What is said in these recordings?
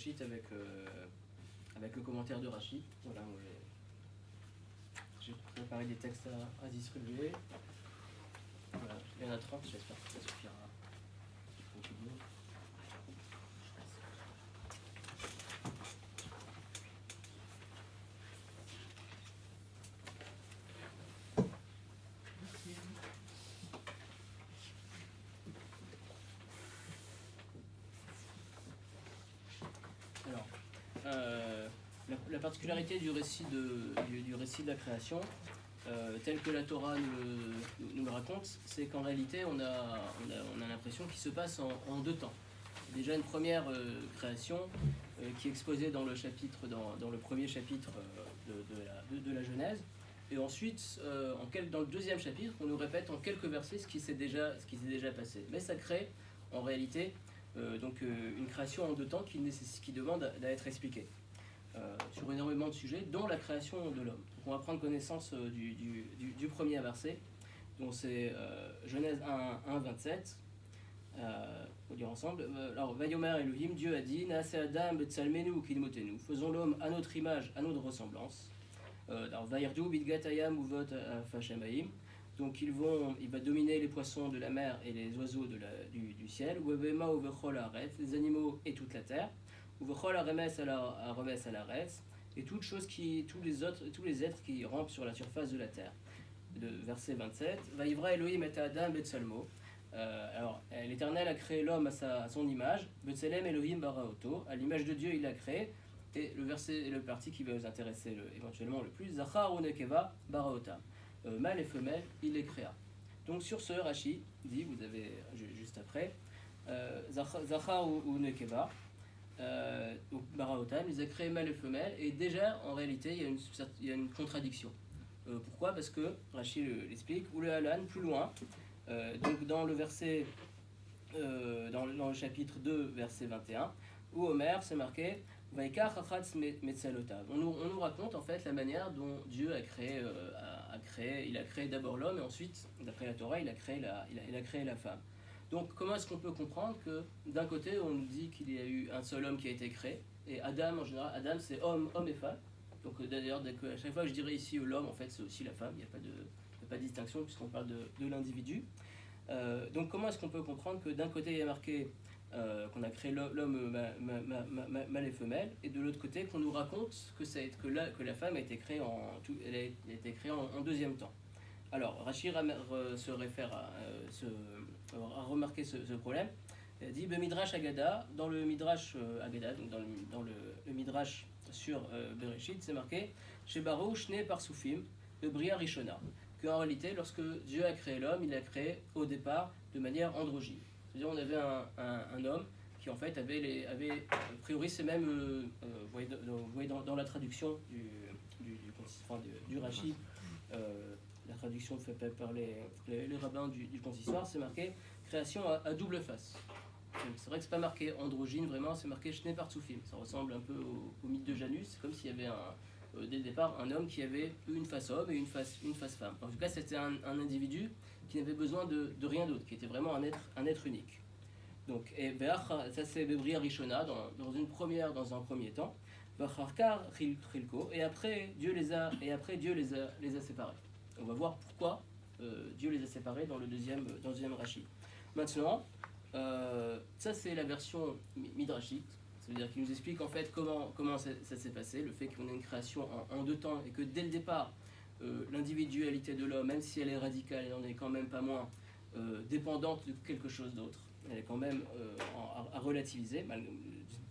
Bereshit avec le commentaire de Rashi. Voilà, j'ai préparé des textes à distribuer. Voilà, il y en a 30, j'espère que ça suffira pour tout le monde. La particularité du récit de la création, tel que la Torah nous le raconte, c'est qu'en réalité, on a l'impression qu'il se passe en deux temps. Déjà une première création qui est exposée dans le premier chapitre de la Genèse, et ensuite, dans le deuxième chapitre, on nous répète en quelques versets ce qui s'est déjà passé. Mais ça crée en réalité une création en deux temps qui demande à être expliquée. Sur énormément de sujets, dont la création de l'homme. Donc on va prendre connaissance du premier verset, dont c'est Genèse 1, 27. On dire ensemble. Alors, Vayomer Elohim, Dieu a dit, Naase Adam betzalmenu kidmotenu, faisons l'homme à notre image, à notre ressemblance. Alors, Vayirdu bidgatayam uvot afashamaim. Donc il va dominer les poissons de la mer et les oiseaux du ciel. Uvema uvechol haaretz, les animaux et toute la terre. Uvechol haremes haaretz, et tous les êtres qui rampent sur la surface de la terre. Verset 27. Vayivra Elohim et Adam betsalmo. Alors, l'Éternel a créé l'homme à son image. Betselem Elohim baraoto. À l'image de Dieu, il l'a créé. Et le verset, le parti qui va vous intéresser éventuellement le plus. Zachar ou nekeva baraotam. Mâle et femelle, il les créa. Donc sur ce, Rashi dit, vous avez juste après, Zachar ou nekeva, baraotam, il les a créés mâle et femelle. Et déjà, en réalité, il y a une contradiction. Pourquoi ? Parce que Rashi l'explique, ou le halan, plus loin. Donc dans le verset, dans le chapitre 2, verset 21, où Omer, c'est marqué Vaikach achatz metzalotav. On nous raconte en fait la manière dont Dieu a créé. Il a créé d'abord l'homme et ensuite, d'après la Torah, il a créé la femme. Donc comment est-ce qu'on peut comprendre que d'un côté on nous dit qu'il y a eu un seul homme qui a été créé, et Adam en général, Adam c'est homme et femme. Donc d'ailleurs, à chaque fois que je dirais ici l'homme, en fait c'est aussi la femme, il n'y a pas de distinction puisqu'on parle de l'individu. Donc comment est-ce qu'on peut comprendre que d'un côté il y a marqué qu'on a créé l'homme mâle et femelle, et de l'autre côté qu'on nous raconte que la femme a été créée en deuxième temps. Alors Rashi se réfère à remarquer ce problème. Il dit Midrash Agada, dans le Midrash Agada, donc dans le Midrash sur Bereshit, c'est marqué Shebaru Shne Parsoufim de Bria Rishona, qu'en réalité, lorsque Dieu a créé l'homme, il l'a créé au départ de manière androgyne. C'est-à-dire on avait un homme qui en fait avait a priori c'est même, vous voyez dans la traduction du Rashi, la traduction faite par les rabbins du consistoire, c'est marqué création à double face. C'est vrai que c'est pas marqué androgyne vraiment, c'est marqué Shne Partsufim. Ça ressemble un peu au mythe de Janus, c'est comme s'il y avait dès le départ un homme qui avait une face homme et une face femme. En tout cas, c'était un individu qui n'avait besoin de rien d'autre, qui était vraiment un être unique. Donc, ça c'est Bebria Rishona dans un premier temps. Et après Dieu les a séparés. On va voir pourquoi Dieu les a séparés dans le deuxième Rashi. Maintenant, ça c'est la version midrashite. Ça veut dire qu'il nous explique en fait comment ça s'est passé, le fait qu'on ait une création en deux temps et que dès le départ, l'individualité de l'homme, même si elle est radicale, elle n'en est quand même pas moins dépendante de quelque chose d'autre. Elle est quand même à relativiser,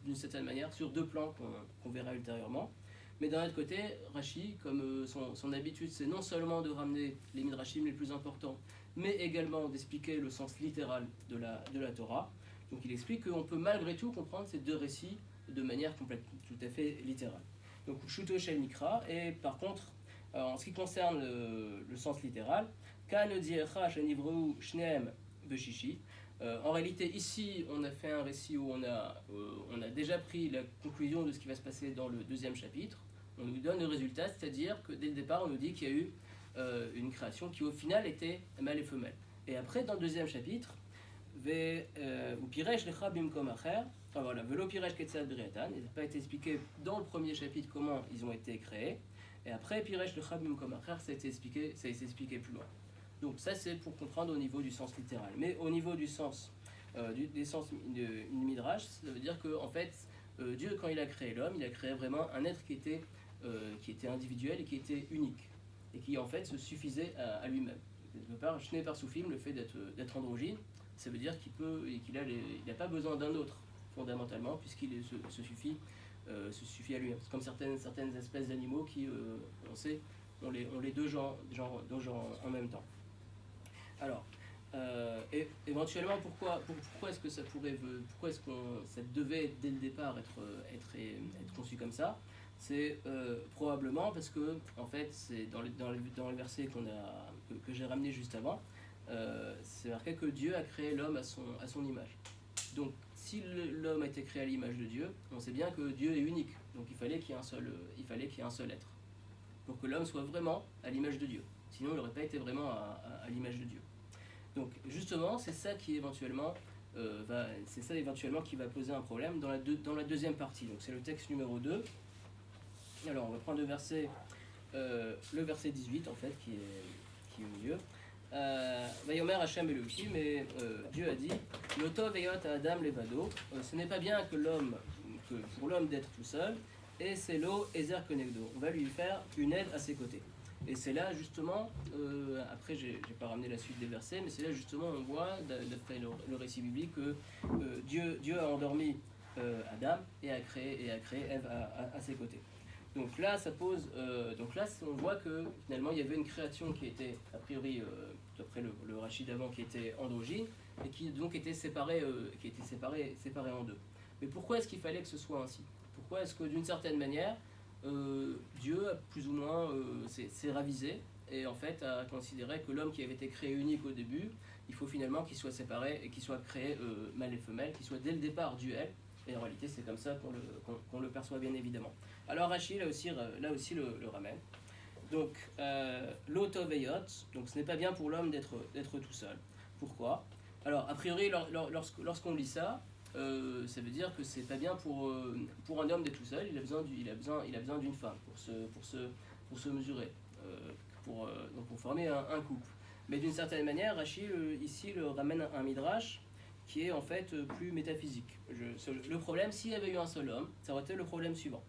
d'une certaine manière, sur deux plans qu'on verra ultérieurement. Mais d'un autre côté, Rashi, comme son habitude, c'est non seulement de ramener les midrashim les plus importants, mais également d'expliquer le sens littéral de la Torah. Donc il explique qu'on peut malgré tout comprendre ces deux récits de manière tout à fait littérale. Donc Shuto Shel Mikra, et par contre, en ce qui concerne le sens littéral, Kan Diecha Shenivreu Shneem Beshishi. En réalité, ici, on a fait un récit où on a déjà pris la conclusion de ce qui va se passer dans le deuxième chapitre. On nous donne le résultat, c'est-à-dire que dès le départ, on nous dit qu'il y a eu une création qui au final était mâle et femelle. Et après, dans le deuxième chapitre, Ah, voilà, Velo Piresh Ketzad Briatan, il n'a pas été expliqué dans le premier chapitre comment ils ont été créés, et après Piresh le Chabim comme frère, ça a été expliqué plus loin. Donc ça c'est pour comprendre au niveau du sens littéral. Mais au niveau du sens, des sens du Midrash, ça veut dire que en fait, Dieu quand il a créé l'homme, il a créé vraiment un être qui était individuel et qui était unique, et qui en fait se suffisait à lui-même. Je n'ai pas soufim le fait d'être androgyne, ça veut dire qu'il n'a pas besoin d'un autre fondamentalement, puisqu'il se suffit à lui-même. C'est comme certaines espèces d'animaux qui, on sait, ont les deux genres en même temps. Alors, et éventuellement, pourquoi est-ce que ça devait dès le départ être conçu comme ça? C'est probablement parce que, en fait, c'est dans les versets que j'ai ramené juste avant, c'est marqué que Dieu a créé l'homme à son image. Donc, si l'homme a été créé à l'image de Dieu, on sait bien que Dieu est unique. Donc, il fallait qu'il y ait un seul être. Pour que l'homme soit vraiment à l'image de Dieu. Sinon, il n'aurait pas été vraiment à l'image de Dieu. Donc, justement, c'est ça éventuellement qui va poser un problème dans la deuxième partie. Donc, c'est le texte numéro 2. Alors, on va prendre le verset 18, en fait, qui est au milieu. Vayomer Hashem Elohim, mais Dieu a dit Loto veyot Adam levado, ce n'est pas bien pour l'homme d'être tout seul, et c'est l'eau Ezer Konegdo. On va lui faire une aide à ses côtés. Et c'est là justement, après j'ai pas ramené la suite des versets, mais c'est là justement on voit, d'après le récit biblique, que Dieu a endormi Adam et a créé Ève à ses côtés. Donc là, on voit que finalement il y avait une création qui était, a priori, d'après le Rachid d'avant, qui était androgyne et qui donc était séparée en deux. Mais pourquoi est-ce qu'il fallait que ce soit ainsi? Pourquoi est-ce que d'une certaine manière, Dieu a plus ou moins s'est ravisé et en fait a considéré que l'homme qui avait été créé unique au début, il faut finalement qu'il soit séparé et qu'il soit créé mâle et femelle, qu'il soit dès le départ duel. Et en réalité, c'est comme ça qu'on le perçoit bien évidemment. Alors Rachid, là aussi le ramène. Donc, l'autoveyot, donc ce n'est pas bien pour l'homme d'être tout seul. Pourquoi? Alors, a priori, lorsqu'on lit ça, ça veut dire que c'est pas bien pour un homme d'être tout seul. Il a besoin d'une femme pour se mesurer, pour former un couple. Mais d'une certaine manière, Rachid ici le ramène un midrash qui est en fait plus métaphysique. Le problème, s'il y avait eu un seul homme, ça aurait été le problème suivant.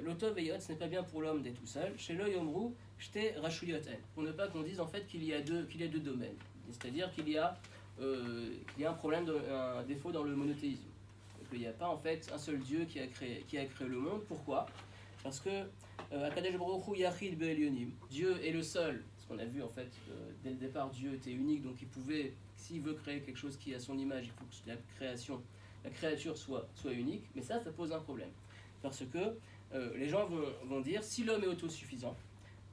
L'autoveyot, ce n'est pas bien pour l'homme d'être tout seul. Chez l'oyomru, j'étais rachuyot en. Pour ne pas qu'on dise en fait qu'il y a deux domaines. C'est-à-dire qu'il y a un problème, un défaut dans le monothéisme. Il n'y a pas en fait un seul Dieu qui a créé le monde. Pourquoi? Parce que Akadosh Baruch Hu Yachid Be'elyonim, Dieu est le seul. Parce qu'on a vu en fait dès le départ Dieu était unique, donc il pouvait, s'il veut créer quelque chose qui est à son image, il faut que la créature soit unique. Mais ça pose un problème. Parce que les gens vont dire, si l'homme est autosuffisant,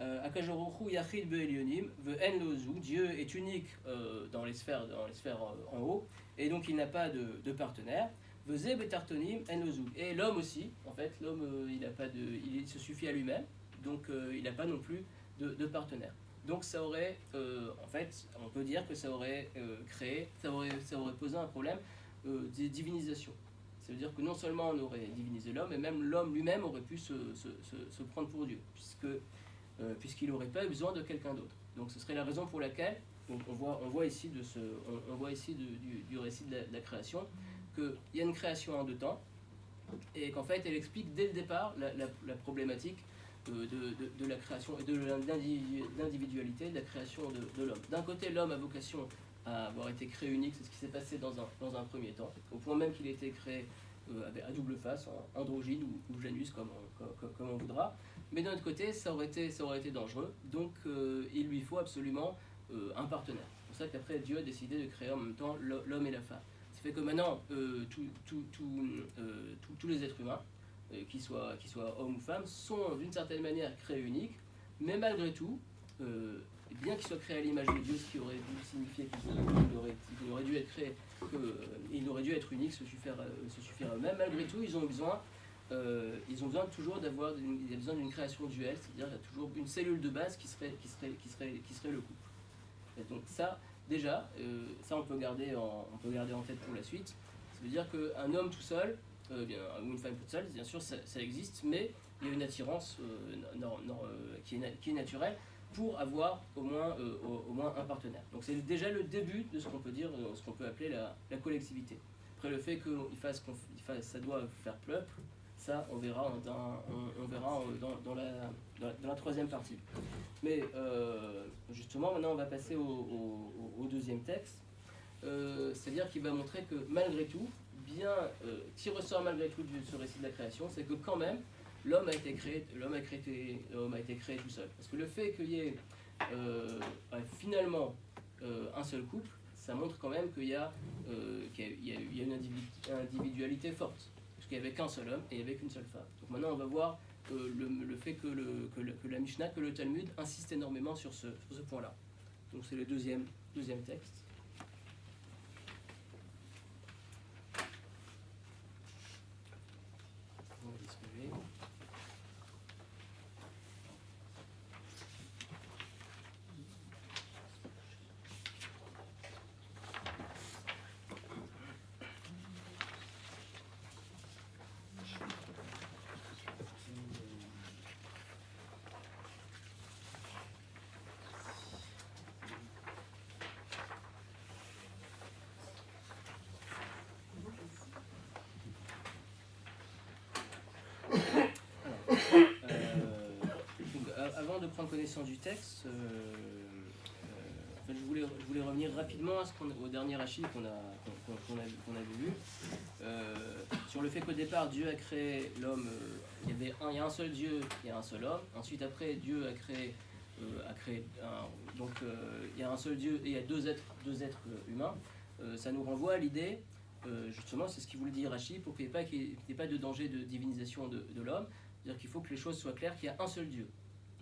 Akadosh Baruch Hu Yachid Be'elyonim ve'en lozu, Dieu est unique dans les sphères en haut, et donc il n'a pas de partenaire. Ve'ze betartonim en lozu. Et l'homme aussi, en fait, l'homme il se suffit à lui-même, donc il n'a pas non plus de partenaire. Donc ça aurait, en fait, on peut dire que ça aurait posé un problème des divinisations. Ça veut dire que non seulement on aurait divinisé l'homme, mais même l'homme lui-même aurait pu se prendre pour Dieu, puisqu'il n'aurait pas besoin de quelqu'un d'autre. Donc ce serait la raison pour laquelle on voit ici du récit de la création qu'il y a une création en deux temps, et qu'en fait elle explique dès le départ la problématique de la création et de l'individualité de la création de l'homme. D'un côté, l'homme a vocation à avoir été créé unique, c'est ce qui s'est passé dans un premier temps, au point même qu'il a été créé à double face, en androgyne ou Janus, comme on voudra. Mais d'un autre côté, ça aurait été dangereux, donc il lui faut absolument un partenaire. C'est pour ça qu'après Dieu a décidé de créer en même temps l'homme et la femme. Ça fait que maintenant, tous les êtres humains, qu'ils soient hommes ou femmes, sont d'une certaine manière créés uniques, mais malgré tout, bien qu'ils soient créés à l'image de Dieu, ce qui aurait dû signifier qu'il aurait dû être créé, qu'il aurait dû être unique, se suffire à eux-mêmes, malgré tout, ils ont besoin toujours il y a besoin d'une création duelle, c'est-à-dire qu'il y a toujours une cellule de base qui serait le couple. Et donc ça, déjà, ça on peut garder en tête pour la suite. Ça veut dire qu'un homme tout seul, ou une femme toute seule, bien sûr ça existe, mais il y a une attirance qui est naturelle pour avoir au moins un partenaire. Donc c'est déjà le début de ce qu'on peut dire, ce qu'on peut appeler la collectivité. Après le fait que ça doit faire peuple, ça on verra dans la troisième partie. Mais justement maintenant on va passer au deuxième texte, c'est-à-dire qu'il va montrer que malgré tout, qui ressort malgré tout de ce récit de la création, c'est que quand même l'homme a été créé tout seul. Parce que le fait qu'il y ait finalement un seul couple, ça montre quand même qu'il y a une individualité forte. Parce qu'il n'y avait qu'un seul homme et il n'y avait qu'une seule femme. Donc maintenant on va voir le fait que la Mishnah, que le Talmud insiste énormément sur ce point-là. Donc c'est le deuxième texte. Avant de prendre connaissance du texte, je voulais revenir rapidement au dernier Rashi qu'on a vu, sur le fait qu'au départ Dieu a créé l'homme, il y a un seul Dieu, il y a un seul homme. Ensuite après Dieu a créé il y a un seul Dieu et il y a deux êtres humains. Ça nous renvoie à l'idée, justement, c'est ce qu'il voulait dire Rashi, pour qu'il n'y ait pas de danger de divinisation de l'homme. C'est-à-dire qu'il faut que les choses soient claires, qu'il y a un seul Dieu.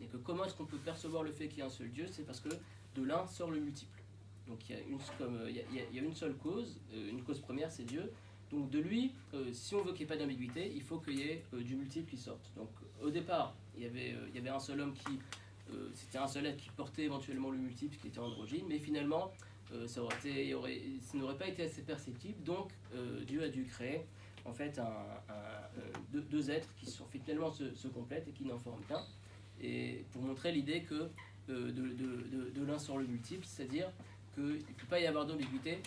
Et que comment est-ce qu'on peut percevoir le fait qu'il y a un seul Dieu? C'est parce que de l'un sort le multiple. Donc il y a une seule cause, une cause première c'est Dieu. Donc de lui, si on veut qu'il n'y ait pas d'ambiguïté, il faut qu'il y ait du multiple qui sorte. Donc au départ, il y avait un seul homme c'était un seul être qui portait éventuellement le multiple, qui était androgyne, mais finalement ça n'aurait pas été assez perceptible. Donc Dieu a dû créer en fait deux êtres qui finalement se complètent et qui n'en forment qu'un. Et pour montrer l'idée que de l'un sort le multiple, c'est-à-dire qu'il ne peut pas y avoir d'ambiguïté.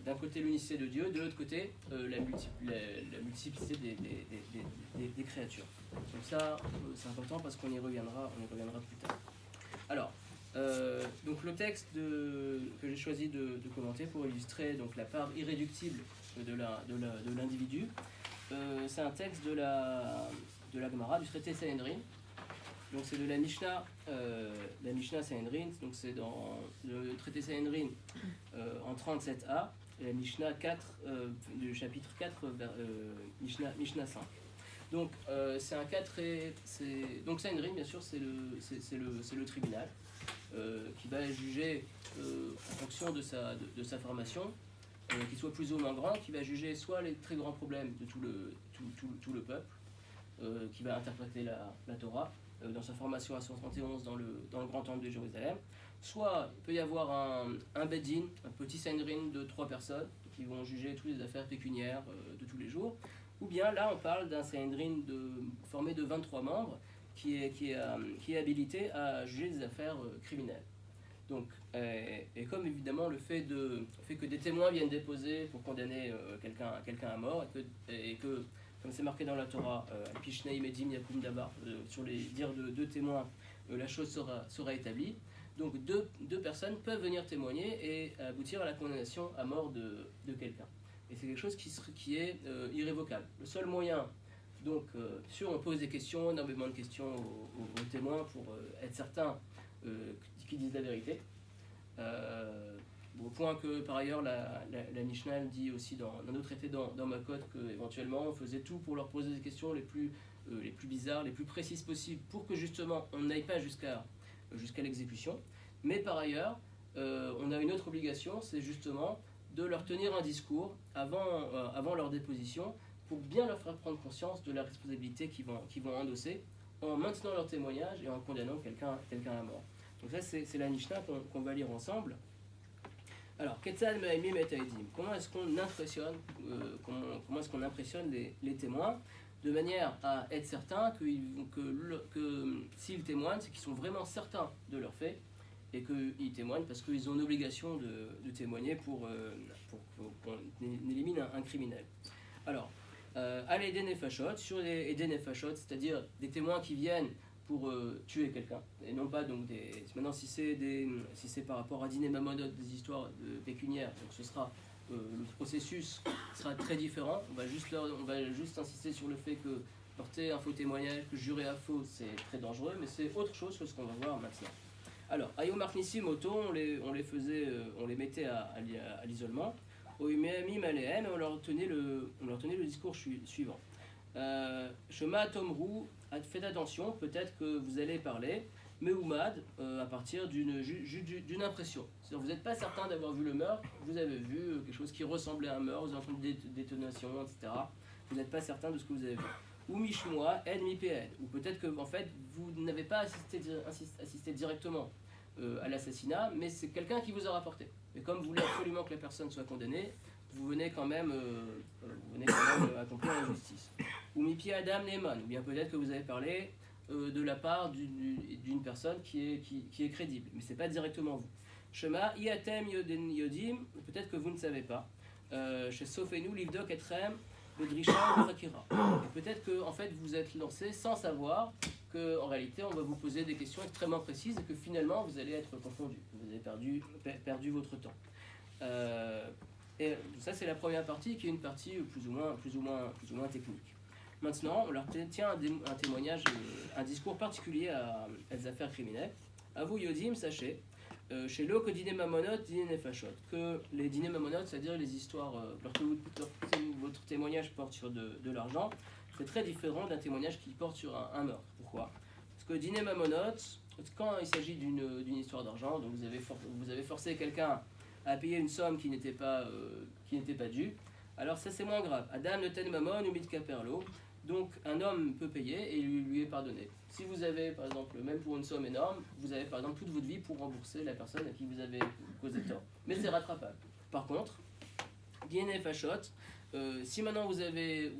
D'un côté l'unicité de Dieu, de l'autre côté la multiplicité des créatures. Donc ça c'est important parce qu'on y reviendra plus tard. Alors, donc le texte que j'ai choisi de commenter pour illustrer donc la part irréductible de l'individu, c'est un texte de la Gemara, du traité Sanhedrin. Donc c'est de la Mishnah Sanhedrin, donc c'est dans le traité Sanhedrin en 37a, et la Mishnah 4 du chapitre 4, Mishnah 5. Donc c'est un cas donc Sanhedrin bien sûr c'est le tribunal qui va juger en fonction de sa formation, qu'il soit plus ou moins grand, qui va juger soit les très grands problèmes de tout le peuple, qui va interpréter la Torah dans sa formation à 131 dans le grand temple de Jérusalem. Soit il peut y avoir un Beddin, un petit Sanhedrin de 3 personnes qui vont juger toutes les affaires pécuniaires de tous les jours. Ou bien là on parle d'un Sanhedrin formé de 23 membres qui est habilité à juger des affaires criminelles. Donc, et comme évidemment le fait que des témoins viennent déposer pour condamner quelqu'un à mort, et que comme c'est marqué dans la Torah, Pishnei Medim Yakum Dabar, sur les dires de 2 témoins, la chose sera établie. Donc deux personnes peuvent venir témoigner et aboutir à la condamnation à mort de quelqu'un. Et c'est quelque chose qui est irrévocable. Le seul moyen, donc, sûr, on pose des questions, énormément de questions aux témoins pour être certain qu'ils disent la vérité. Au point que, par ailleurs, la Mishnah dit aussi dans notre traité dans Makot qu'éventuellement on faisait tout pour leur poser des questions les plus bizarres, les plus précises possibles, pour que justement on n'aille pas jusqu'à l'exécution. Mais par ailleurs, on a une autre obligation, c'est justement de leur tenir un discours avant leur déposition, pour bien leur faire prendre conscience de la responsabilité qu'ils vont endosser en maintenant leur témoignage et en condamnant quelqu'un à mort. Donc ça c'est la Mishnah qu'on va lire ensemble. Alors, Ketzad Me'aimim et Aidim. Comment est-ce qu'on impressionne, comment est-ce qu'on impressionne les témoins de manière à être certain que s'ils témoignent, c'est qu'ils sont vraiment certains de leurs faits et qu'ils témoignent parce qu'ils ont une obligation de témoigner pour qu'on élimine un criminel. Alors, à l'Eden Nefashot, sur les Eden Nefashot, c'est-à-dire des témoins qui viennent pour tuer quelqu'un, et non pas donc maintenant si c'est par rapport à Diné Mamonot, des histoires pécuniaires, donc ce sera le processus sera très différent. On va juste insister sur le fait que porter un faux témoignage, que jurer à faux, c'est très dangereux, mais c'est autre chose que ce qu'on va voir maintenant. Alors, Ayom Arnissim Moto, on les mettait à l'isolement. Oumemim Alehem, on leur tenait le discours suivant. Shema Tomrou, faites attention, peut-être que vous allez parler, Meoumad, à partir d'une impression. C'est-à-dire, vous n'êtes pas certain d'avoir vu le meurtre, vous avez vu quelque chose qui ressemblait à un meurtre, vous avez entendu des détonations, etc. Vous n'êtes pas certain de ce que vous avez vu. Ou Mishmoa, Ed Miped, ou peut-être que en fait, vous n'avez pas assisté directement à l'assassinat, mais c'est quelqu'un qui vous a rapporté. Et comme vous voulez absolument que la personne soit condamnée, vous venez quand même accomplir la justice. Ou Mipi Adam Neyman, ou bien peut-être que vous avez parlé de la part d'une personne qui est crédible, mais c'est pas directement vous. Shema Iatem Yodim, peut-être que vous ne savez pas. Chez Sofenu Livdok Etrem Bedrisha Zakira. Peut-être que en fait vous êtes lancé sans savoir qu'en réalité on va vous poser des questions extrêmement précises et que finalement vous allez être confondu, vous avez perdu votre temps. Et ça c'est la première partie qui est une partie plus ou moins technique. Maintenant on leur tient un témoignage, un discours particulier à des affaires criminelles. À vous Yodim, sachez, chez l'eau que Diné Mamonot, Diné Nefashot, que les Diné Mamonot, c'est-à-dire les histoires, lorsque votre témoignage porte sur de l'argent, c'est très différent d'un témoignage qui porte sur un meurtre. Pourquoi ? Parce que Diné Mamonot, quand il s'agit d'une histoire d'argent, donc vous avez forcé quelqu'un à payer une somme qui n'était pas due, alors ça c'est moins grave. Adam Neten Mamon ou Mitkaperlo, donc un homme peut payer et lui est pardonné. Si vous avez par exemple, même pour une somme énorme, vous avez par exemple toute votre vie pour rembourser la personne à qui vous avez causé tort. Mais c'est rattrapable. Par contre, DNA Fachot, si maintenant vous avez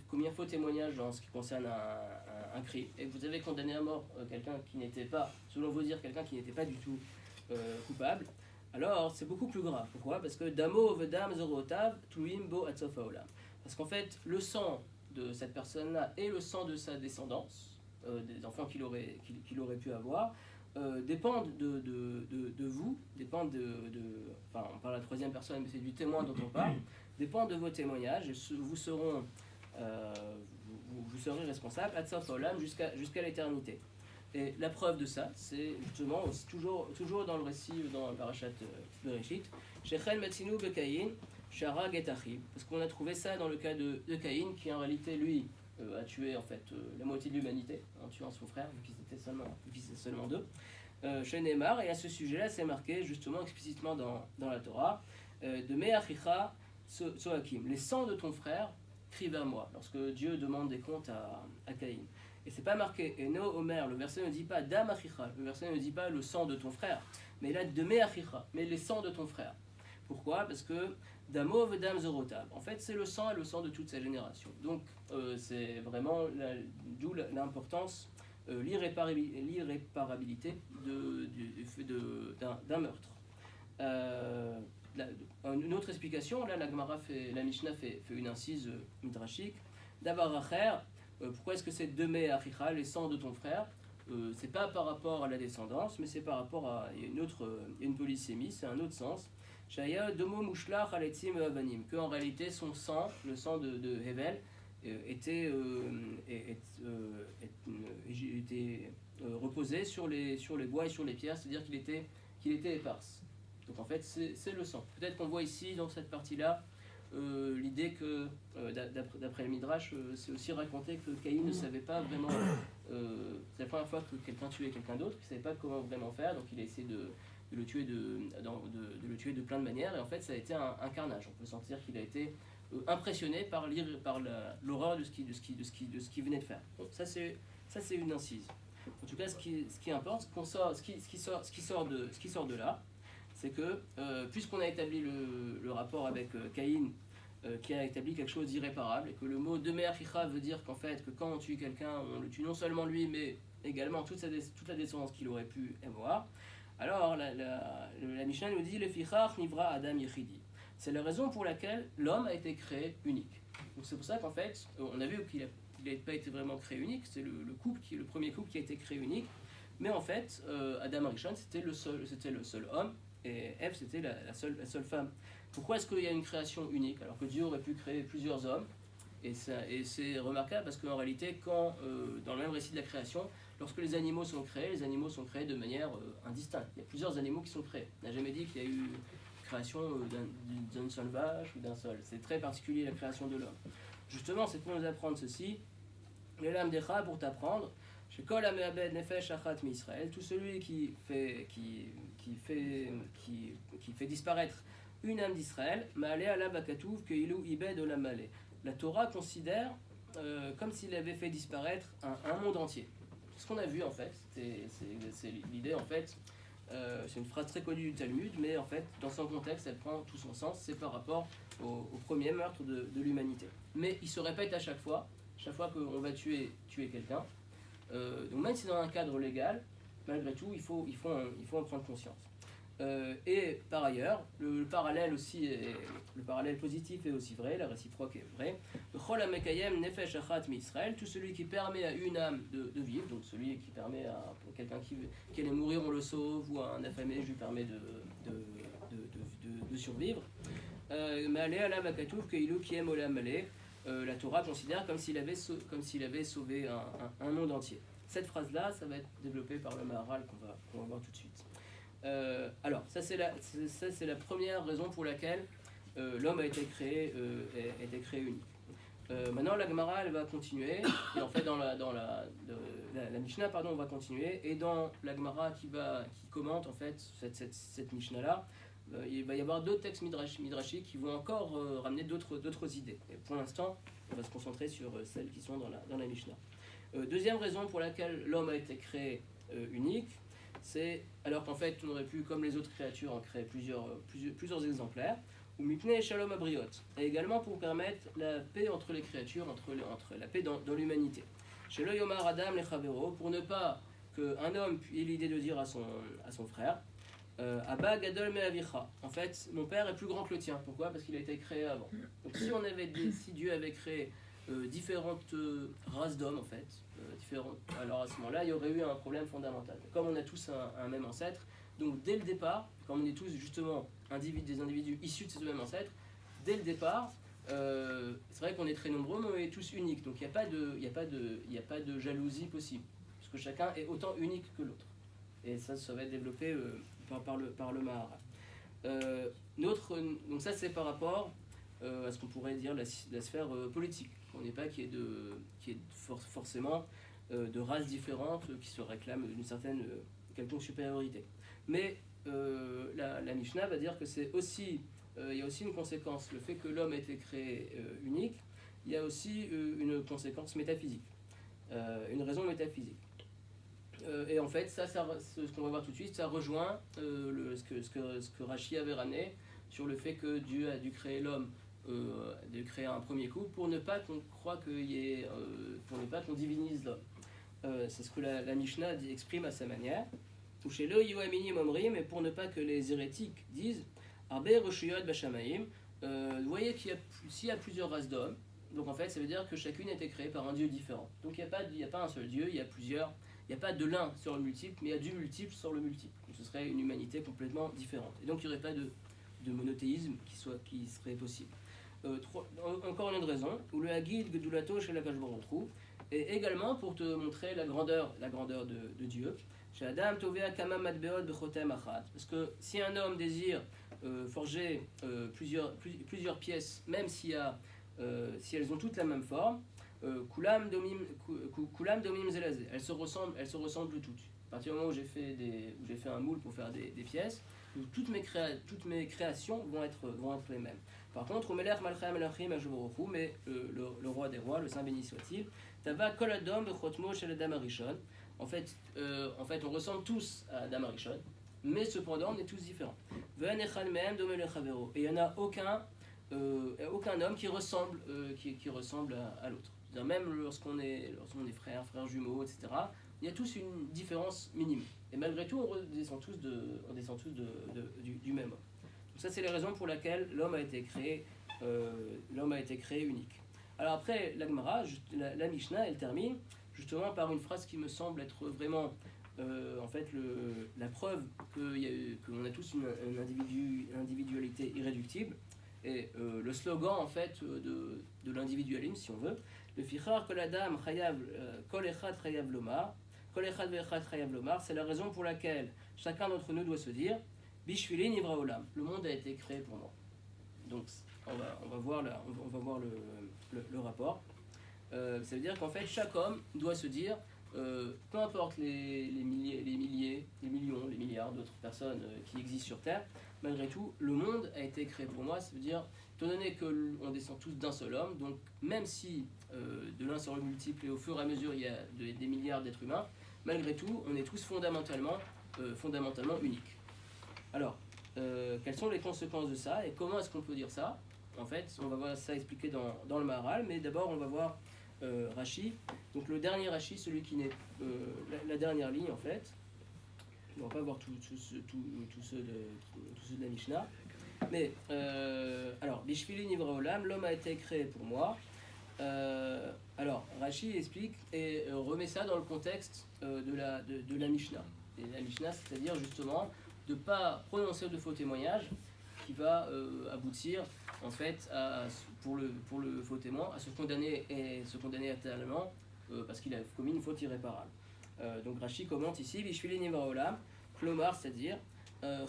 commis un faux témoignage en ce qui concerne un crime et que vous avez condamné à mort quelqu'un qui n'était pas, selon vos dires, quelqu'un qui n'était pas du tout coupable, alors c'est beaucoup plus grave. Pourquoi ? Parce que Damo Vedam Zorotav Tuim Bo Atsof Haolam. Parce qu'en fait, le sang de cette personne-là et le sang de sa descendance, des enfants qu'il aurait pu avoir, dépendent de vous, dépendent enfin on parle à la troisième personne, mais c'est du témoin dont on parle, dépendent de vos témoignages, et vous serez responsable Atsof Haolam jusqu'à l'éternité. Et la preuve de ça, c'est justement toujours dans le récit, dans le parashat Bereshit, Shechel Matzinu Bekaïn, Shara Getachim, parce qu'on a trouvé ça dans le cas de Caïn, qui en réalité, lui, a tué en fait la moitié de l'humanité, en tuant son frère, vu qu'ils étaient seulement deux. Chez Neymar, et à ce sujet-là, c'est marqué justement explicitement dans la Torah, de Me'achicha Soakim, les sangs de ton frère crient vers moi, lorsque Dieu demande des comptes à Caïn. Et c'est pas marqué Eno Omer, le verset ne dit pas Dam Achicha, le verset ne dit pas le sang de ton frère, mais là de Me Achicha, mais les sangs de ton frère. Pourquoi ? Parce que Damo Vedam Zorotab, en fait c'est le sang et le sang de toute sa génération. Donc c'est vraiment d'où l'importance, l'irréparabilité d'un meurtre. Une autre explication, là la Mishnah fait une incise midrashique, Davaracher. Pourquoi est-ce que c'est Demé Achicha, les sangs de ton frère ? C'est pas par rapport à la descendance, mais c'est par rapport à une polysémie, c'est un autre sens. Shaya Domo Mushlach Aletzim Avanim, que en réalité son sang, le sang de Hevel, était reposé sur les bois et sur les pierres, c'est-à-dire qu'il était éparse. Donc en fait c'est le sang. Peut-être qu'on voit ici dans cette partie-là l'idée que, d'après le Midrash, c'est aussi raconté que Caïn ne savait pas vraiment, c'est la première fois que quelqu'un tuait quelqu'un d'autre, il ne savait pas comment vraiment faire, donc il a essayé de le tuer de plein de manières, et en fait ça a été un carnage. On peut sentir qu'il a été impressionné par l'horreur de ce qu'il venait de faire. Donc ça c'est une incise. En tout cas, ce qui importe, ce qui sort de là, c'est que puisqu'on a établi le rapport avec Caïn, qui a établi quelque chose d'irréparable, et que le mot Demer Chicha veut dire qu'en fait, que quand on tue quelqu'un, on le tue non seulement lui, mais également toute la descendance qu'il aurait pu avoir. Alors la Mishnah nous dit le Fichach Nivra Adam Yechidi. C'est la raison pour laquelle l'homme a été créé unique. Donc c'est pour ça qu'en fait, on a vu qu'il n'a pas été vraiment créé unique, c'est le premier couple qui a été créé unique. Mais en fait, Adam Arishon, c'était le seul homme, et Ève, c'était la seule femme. Pourquoi est-ce qu'il y a une création unique alors que Dieu aurait pu créer plusieurs hommes? Et c'est remarquable parce qu'en réalité, dans le même récit de la création, lorsque les animaux sont créés de manière indistincte. Il y a plusieurs animaux qui sont créés. On n'a jamais dit qu'il y a eu création d'une seule vache ou d'un seul. C'est très particulier la création de l'homme. Justement, c'est pour nous apprendre ceci. Les lames d'Echa pour t'apprendre. Chez Kol Ameabed Nefesh Achat Misraël, tout celui qui fait disparaître une âme d'Israël, Ma'aleh ala bakatouv keilou ibed olam maleh. La Torah considère comme s'il avait fait disparaître un monde entier. C'est ce qu'on a vu en fait. C'est l'idée en fait. C'est une phrase très connue du Talmud, mais en fait, dans son contexte, elle prend tout son sens. C'est par rapport au premier meurtre de l'humanité. Mais il se répète à chaque fois qu'on va tuer quelqu'un. Donc même si dans un cadre légal, malgré tout, il faut en prendre conscience. Et par ailleurs, le parallèle positif est aussi vrai, la réciproque est vraie. Tout celui qui permet à une âme de vivre, donc celui qui permet à quelqu'un qui allait mourir, on le sauve, ou à un affamé, je lui permets de survivre. La Torah considère comme s'il avait sauvé un monde entier. Cette phrase-là, ça va être développé par le Maharal qu'on va voir tout de suite. Alors, ça c'est la première raison pour laquelle l'homme a été créé unique. Maintenant, la Gemara, elle va continuer, et en fait, dans la Mishnah, pardon, on va continuer, et dans la Gemara qui commente en fait cette Mishnah-là, il va y avoir d'autres textes midrashiques qui vont encore ramener d'autres idées. Et pour l'instant, on va se concentrer sur celles qui sont dans la Mishnah. Deuxième raison pour laquelle l'homme a été créé unique, c'est alors qu'en fait on aurait pu, comme les autres créatures, en créer plusieurs exemplaires, ou mipnei shalom abriot, et également pour permettre la paix entre les créatures, entre la paix dans l'humanité. Chez le yomar adam lechavero, pour ne pas qu'un homme ait l'idée de dire à son frère, Abba gadol me'avicha. En fait, mon père est plus grand que le tien. Pourquoi? Parce qu'il a été créé avant. Donc si Dieu avait créé différentes races d'hommes, en fait, alors à ce moment-là, il y aurait eu un problème fondamental. Comme on a tous un même ancêtre, donc dès le départ, comme on est tous justement des individus issus de ce même ancêtre, dès le départ, c'est vrai qu'on est très nombreux, mais on est tous uniques. Donc il n'y a pas de jalousie possible, parce que chacun est autant unique que l'autre. Et ça va être développé par le Maharal. Donc ça c'est par rapport à ce qu'on pourrait dire la sphère politique. On n'est pas qu'il y ait forcément de races différentes qui se réclament d'une certaine quelconque supériorité. Mais la Mishnah va dire que il y a aussi une conséquence. Le fait que l'homme ait été créé unique, il y a aussi une conséquence métaphysique, une raison métaphysique. Et en fait, ce qu'on va voir tout de suite, ça rejoint ce que Rashi avait ramené sur le fait que Dieu a dû créer l'homme, de créer un premier coup pour ne pas qu'on croie pour ne pas qu'on divinise l'homme. C'est ce que la Mishnah exprime à sa manière. Ou chez le Yoamini Momrim, mais pour ne pas que les hérétiques disent Arbe Roshuyot Bashamaim. Vous voyez s'il y a plusieurs races d'hommes, donc en fait, ça veut dire que chacune a été créée par un Dieu différent. Donc il n'y a pas un seul Dieu, il y a plusieurs. Il n'y a pas de l'un sur le multiple, mais il y a du multiple sur le multiple. Donc ce serait une humanité complètement différente. Et donc il n'y aurait pas de monothéisme qui serait possible. Encore une autre raison, où le Hagid Gedulato chez la Kajborotru, et également pour te montrer la grandeur de Dieu. Chez Adam Tovea Kama Matbeot Bechotem Achat. Parce que si un homme désire forger plusieurs pièces, même si elles ont toutes la même forme, Kulam domim zelazé. Elles se ressemblent toutes. À partir du moment où j'ai fait un moule pour faire des pièces, toutes mes créations vont être les mêmes. Par contre, mais le roi des rois, le Saint béni soit-il, Tava kol adam bechotmo shel Adam Arishon. En fait, on ressemble tous à Adam Arishon, mais cependant, on est tous différents. Ve'en echad mehem dome lechavero. Et il n'y en a aucun homme qui ressemble, qui ressemble à l'autre. C'est-à-dire même lorsqu'on est frères jumeaux, etc., il y a tous une différence minime. Et malgré tout, on descend tous du même homme. Donc ça, c'est les raisons pour lesquelles l'homme a été créé unique. Alors après, la Gemara, la Mishnah, elle termine justement par une phrase qui me semble être vraiment en fait la preuve qu'on a tous une individualité irréductible. Et le slogan en fait de l'individualisme, si on veut, le fichar kol adam chayav kol echad chayav lomar, kol echad ve'echad chayav lomar, c'est la raison pour laquelle chacun d'entre nous doit se dire bishvili nivra olam, le monde a été créé pour moi. Donc on va voir le rapport. Ça veut dire qu'en fait chaque homme doit se dire peu importe les millions, les milliards d'autres personnes qui existent sur Terre, malgré tout, le monde a été créé pour moi. Ça veut dire, étant donné qu'on descend tous d'un seul homme, donc même si de l'un se multiplie et au fur et à mesure il y a des milliards d'êtres humains, malgré tout, on est tous fondamentalement uniques. Alors, quelles sont les conséquences de ça et comment est-ce qu'on peut dire ça? En fait, on va voir ça expliqué dans le Maharal, mais d'abord on va voir Rashi, donc le dernier Rashi, celui qui n'est la dernière ligne en fait. On va pas voir tous ceux de la Mishnah, mais alors Bishvili Nivra Olam, l'homme a été créé pour moi. Alors Rashi explique et remet ça dans le contexte de la Mishnah. Et la Mishnah, c'est-à-dire justement de ne pas prononcer de faux témoignages qui va aboutir en fait pour le faux témoin à se condamner éternellement parce qu'il a commis une faute irréparable. Donc Rashi commente ici Bishvili Nivra Olam, Klomar, c'est-à-dire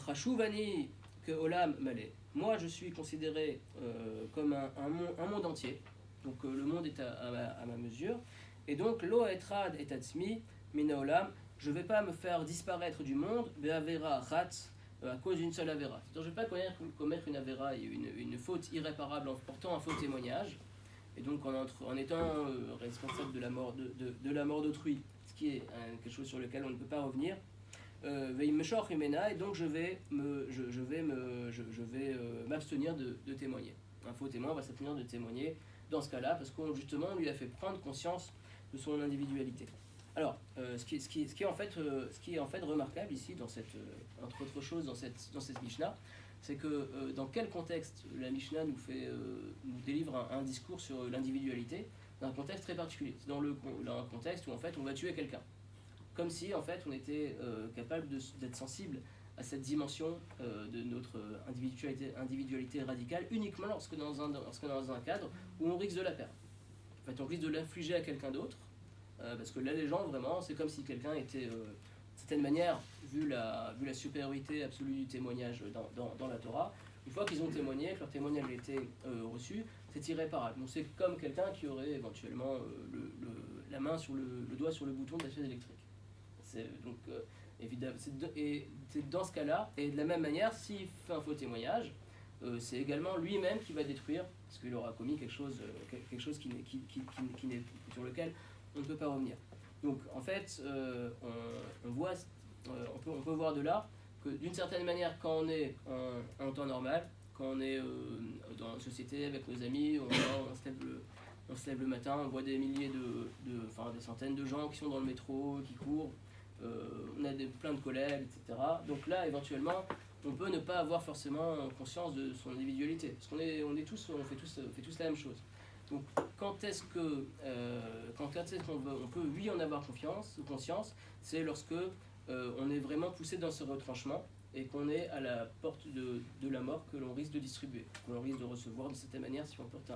Chashuvani que Olam Malé. Moi je suis considéré comme un monde entier, donc le monde est à ma mesure, et donc Lo Etrad et Tatsmi Mina Olam, je ne vais pas me faire disparaître du monde, Be'avera Rat, à cause d'une seule avéra. C'est-à-dire, je ne vais pas commettre une avéra et une faute irréparable en portant un faux témoignage, et donc en étant responsable de la mort d'autrui, ce qui est quelque chose sur lequel on ne peut pas revenir. Et donc je vais m'abstenir de témoigner. Un faux témoin va s'abstenir de témoigner dans ce cas-là, parce qu'on justement lui a fait prendre conscience de son individualité. Alors, ce qui est en fait remarquable ici, entre autres choses, dans cette Mishnah, c'est que dans quel contexte la Mishnah nous délivre un discours sur l'individualité, dans un contexte très particulier. C'est dans un contexte où en fait on va tuer quelqu'un. Comme si en fait on était capable d'être sensible à cette dimension de notre individualité radicale uniquement lorsque dans un cadre où on risque de la perdre. En fait, on risque de l'infliger à quelqu'un d'autre. Parce que là, les gens, vraiment, c'est comme si quelqu'un était, d'une certaine manière, vu la supériorité absolue du témoignage dans la Torah, une fois qu'ils ont témoigné, que leur témoignage a été reçu, c'est irréparable. Donc c'est comme quelqu'un qui aurait éventuellement la main le doigt sur le bouton de la chaise électrique. Donc, évidemment, c'est dans ce cas-là, et de la même manière, s'il fait un faux témoignage, c'est également lui-même qui va détruire, parce qu'il aura commis quelque chose qui n'est sur lequel on ne peut pas revenir. Donc en fait, on peut voir de là que d'une certaine manière, quand on est en temps normal, quand on est dans la société avec nos amis, on se lève le matin, on voit des milliers des centaines de gens qui sont dans le métro, qui courent, on a plein de collègues, etc. Donc là, éventuellement, on peut ne pas avoir forcément conscience de son individualité, parce qu'on fait tous la même chose. Donc quand est-ce qu'on peut oui en avoir conscience, c'est lorsque on est vraiment poussé dans ce retranchement et qu'on est à la porte de la mort que l'on risque de distribuer, que l'on risque de recevoir de cette manière si on porte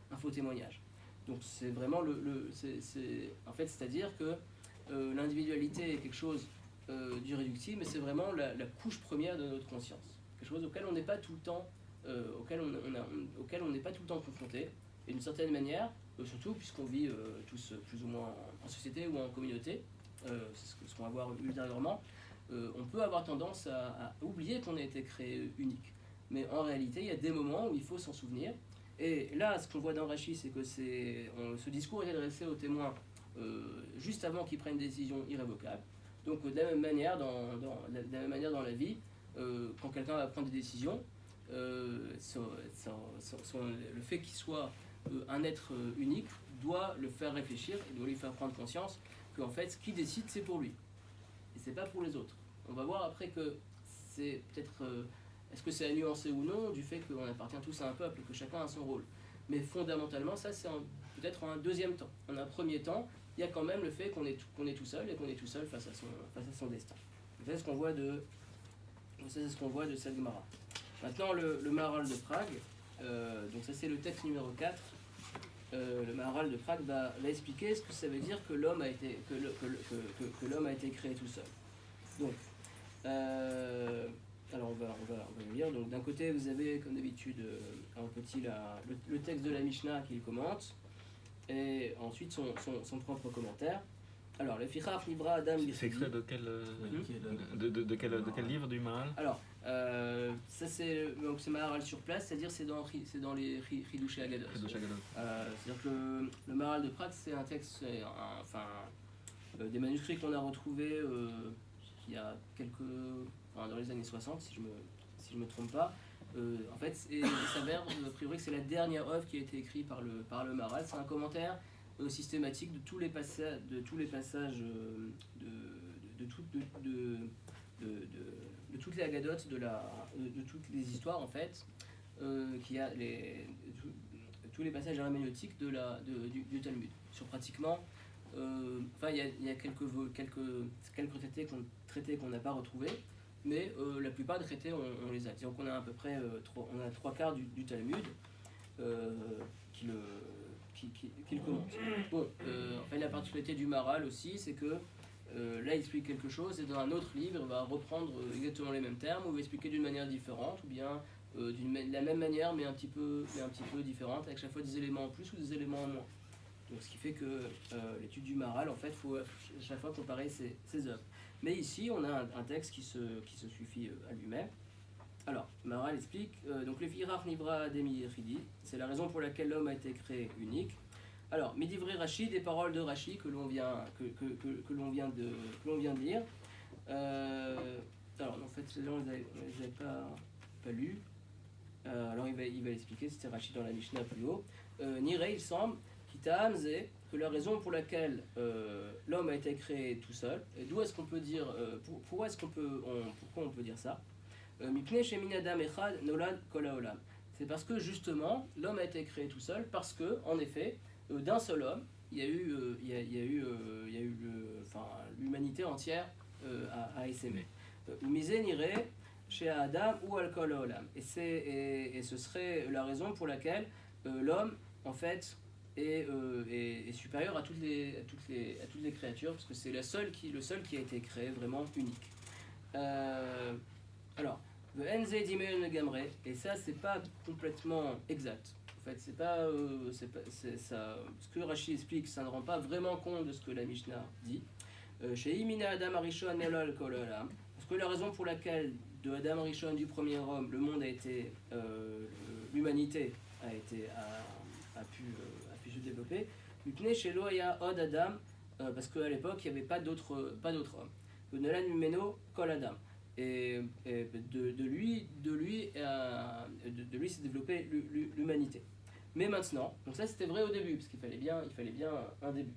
un faux témoignage. Donc c'est vraiment c'est-à-dire que l'individualité est quelque chose d'irréductible, mais c'est vraiment la couche première de notre conscience, quelque chose auquel on n'est pas tout le temps, auquel on n'est pas tout le temps confronté. Et d'une certaine manière, surtout puisqu'on vit tous plus ou moins en société ou en communauté, c'est ce qu'on va voir ultérieurement, on peut avoir tendance à oublier qu'on a été créé unique. Mais en réalité, il y a des moments où il faut s'en souvenir. Et là, ce qu'on voit dans Rashi, c'est que ce discours est adressé aux témoins juste avant qu'ils prennent une décision irrévocable. Donc de la même manière dans la vie, quand quelqu'un va prendre des décisions, le fait qu'il soit un être unique doit le faire réfléchir et doit lui faire prendre conscience qu'en fait, ce qu'il décide, c'est pour lui. Et c'est pas pour les autres. On va voir après que c'est peut-être... est-ce que c'est à nuancer ou non du fait qu'on appartient tous à un peuple et que chacun a son rôle. Mais fondamentalement, ça c'est peut-être en un deuxième temps. En un premier temps, il y a quand même le fait qu'on est tout seul et qu'on est tout seul face à son destin. C'est ce qu'on voit de cette Gemara. Maintenant, le Maharal de Prague, donc ça c'est le texte numéro 4. Le Maharal de Prague va expliquer ce que ça veut dire que l'homme a été créé tout seul. Donc, alors on va le lire. Donc d'un côté vous avez comme d'habitude en petit le texte de la Mishnah qu'il commente et ensuite son propre commentaire. Alors le Fichach Nivra Adam. C'est extrait de quel livre du Maharal? Alors ça c'est Maharal sur place, c'est-à-dire c'est dans les Chidushei Agadot. C'est-à-dire que le Maharal de Prague c'est un texte, des manuscrits qu'on a retrouvés il y a dans les années 60 si je me trompe pas. En fait, il s'avère a priori que c'est la dernière œuvre qui a été écrite par le Maharal. C'est un commentaire systématique de tous les passages de toutes les agadotes de toutes les histoires en fait qu'il y a tous les passages herméneutiques du Talmud sur pratiquement il y a quelques traités qu'on n'a pas retrouvés, mais la plupart des traités on les a. Donc on a à peu près on a 3/4 du Talmud qui le commente. Bon, en fait la particularité du Maharal aussi, c'est que là il explique quelque chose et dans un autre livre il va reprendre exactement les mêmes termes ou il va expliquer d'une manière différente ou bien de la même manière mais un petit peu différente avec chaque fois des éléments en plus ou des éléments en moins. Donc, ce qui fait que l'étude du Maharal, en fait, il faut à chaque fois comparer ses œuvres. Mais ici, on a un texte qui se suffit à lui-même. Alors, Maharal explique, donc le Firach Nivra Demi Yechidi, c'est la raison pour laquelle l'homme a été créé unique. Alors, Midivrei Rashi, des paroles de Rashi que l'on vient de lire. Alors, en fait, on ne les avait pas lus. Alors, il va l'expliquer, c'était Rashi dans la Mishnah plus haut. Nirei, il semble, que la raison pour laquelle l'homme a été créé tout seul, et d'où est-ce qu'on peut dire, pourquoi on peut dire ça? C'est parce que justement l'homme a été créé tout seul, parce que en effet d'un seul homme il y a eu l'humanité entière à essaimer. Chez Adam ou Al-Kol Olam. Et ce serait la raison pour laquelle l'homme en fait est supérieur à toutes les créatures, parce que c'est le seul qui a été créé vraiment unique. Alors, le Enze Dimel Gamre, et ça c'est pas complètement exact. En fait, c'est ça. Ce que Rashi explique, ça ne rend pas vraiment compte de ce que la Mishnah dit. Chez Imina Adam Arishon Elol Kol Olam, parce que la raison pour laquelle de Adam Arishon, du premier homme, le monde a été, l'humanité a pu se développer. Mupne chez Loya Od Adam, parce qu'à l'époque il n'y avait pas d'autres hommes. Nolan Mumeno Kol Adam. Et de lui s'est développée l'humanité. Mais maintenant, donc ça c'était vrai au début, parce qu'il fallait bien un début.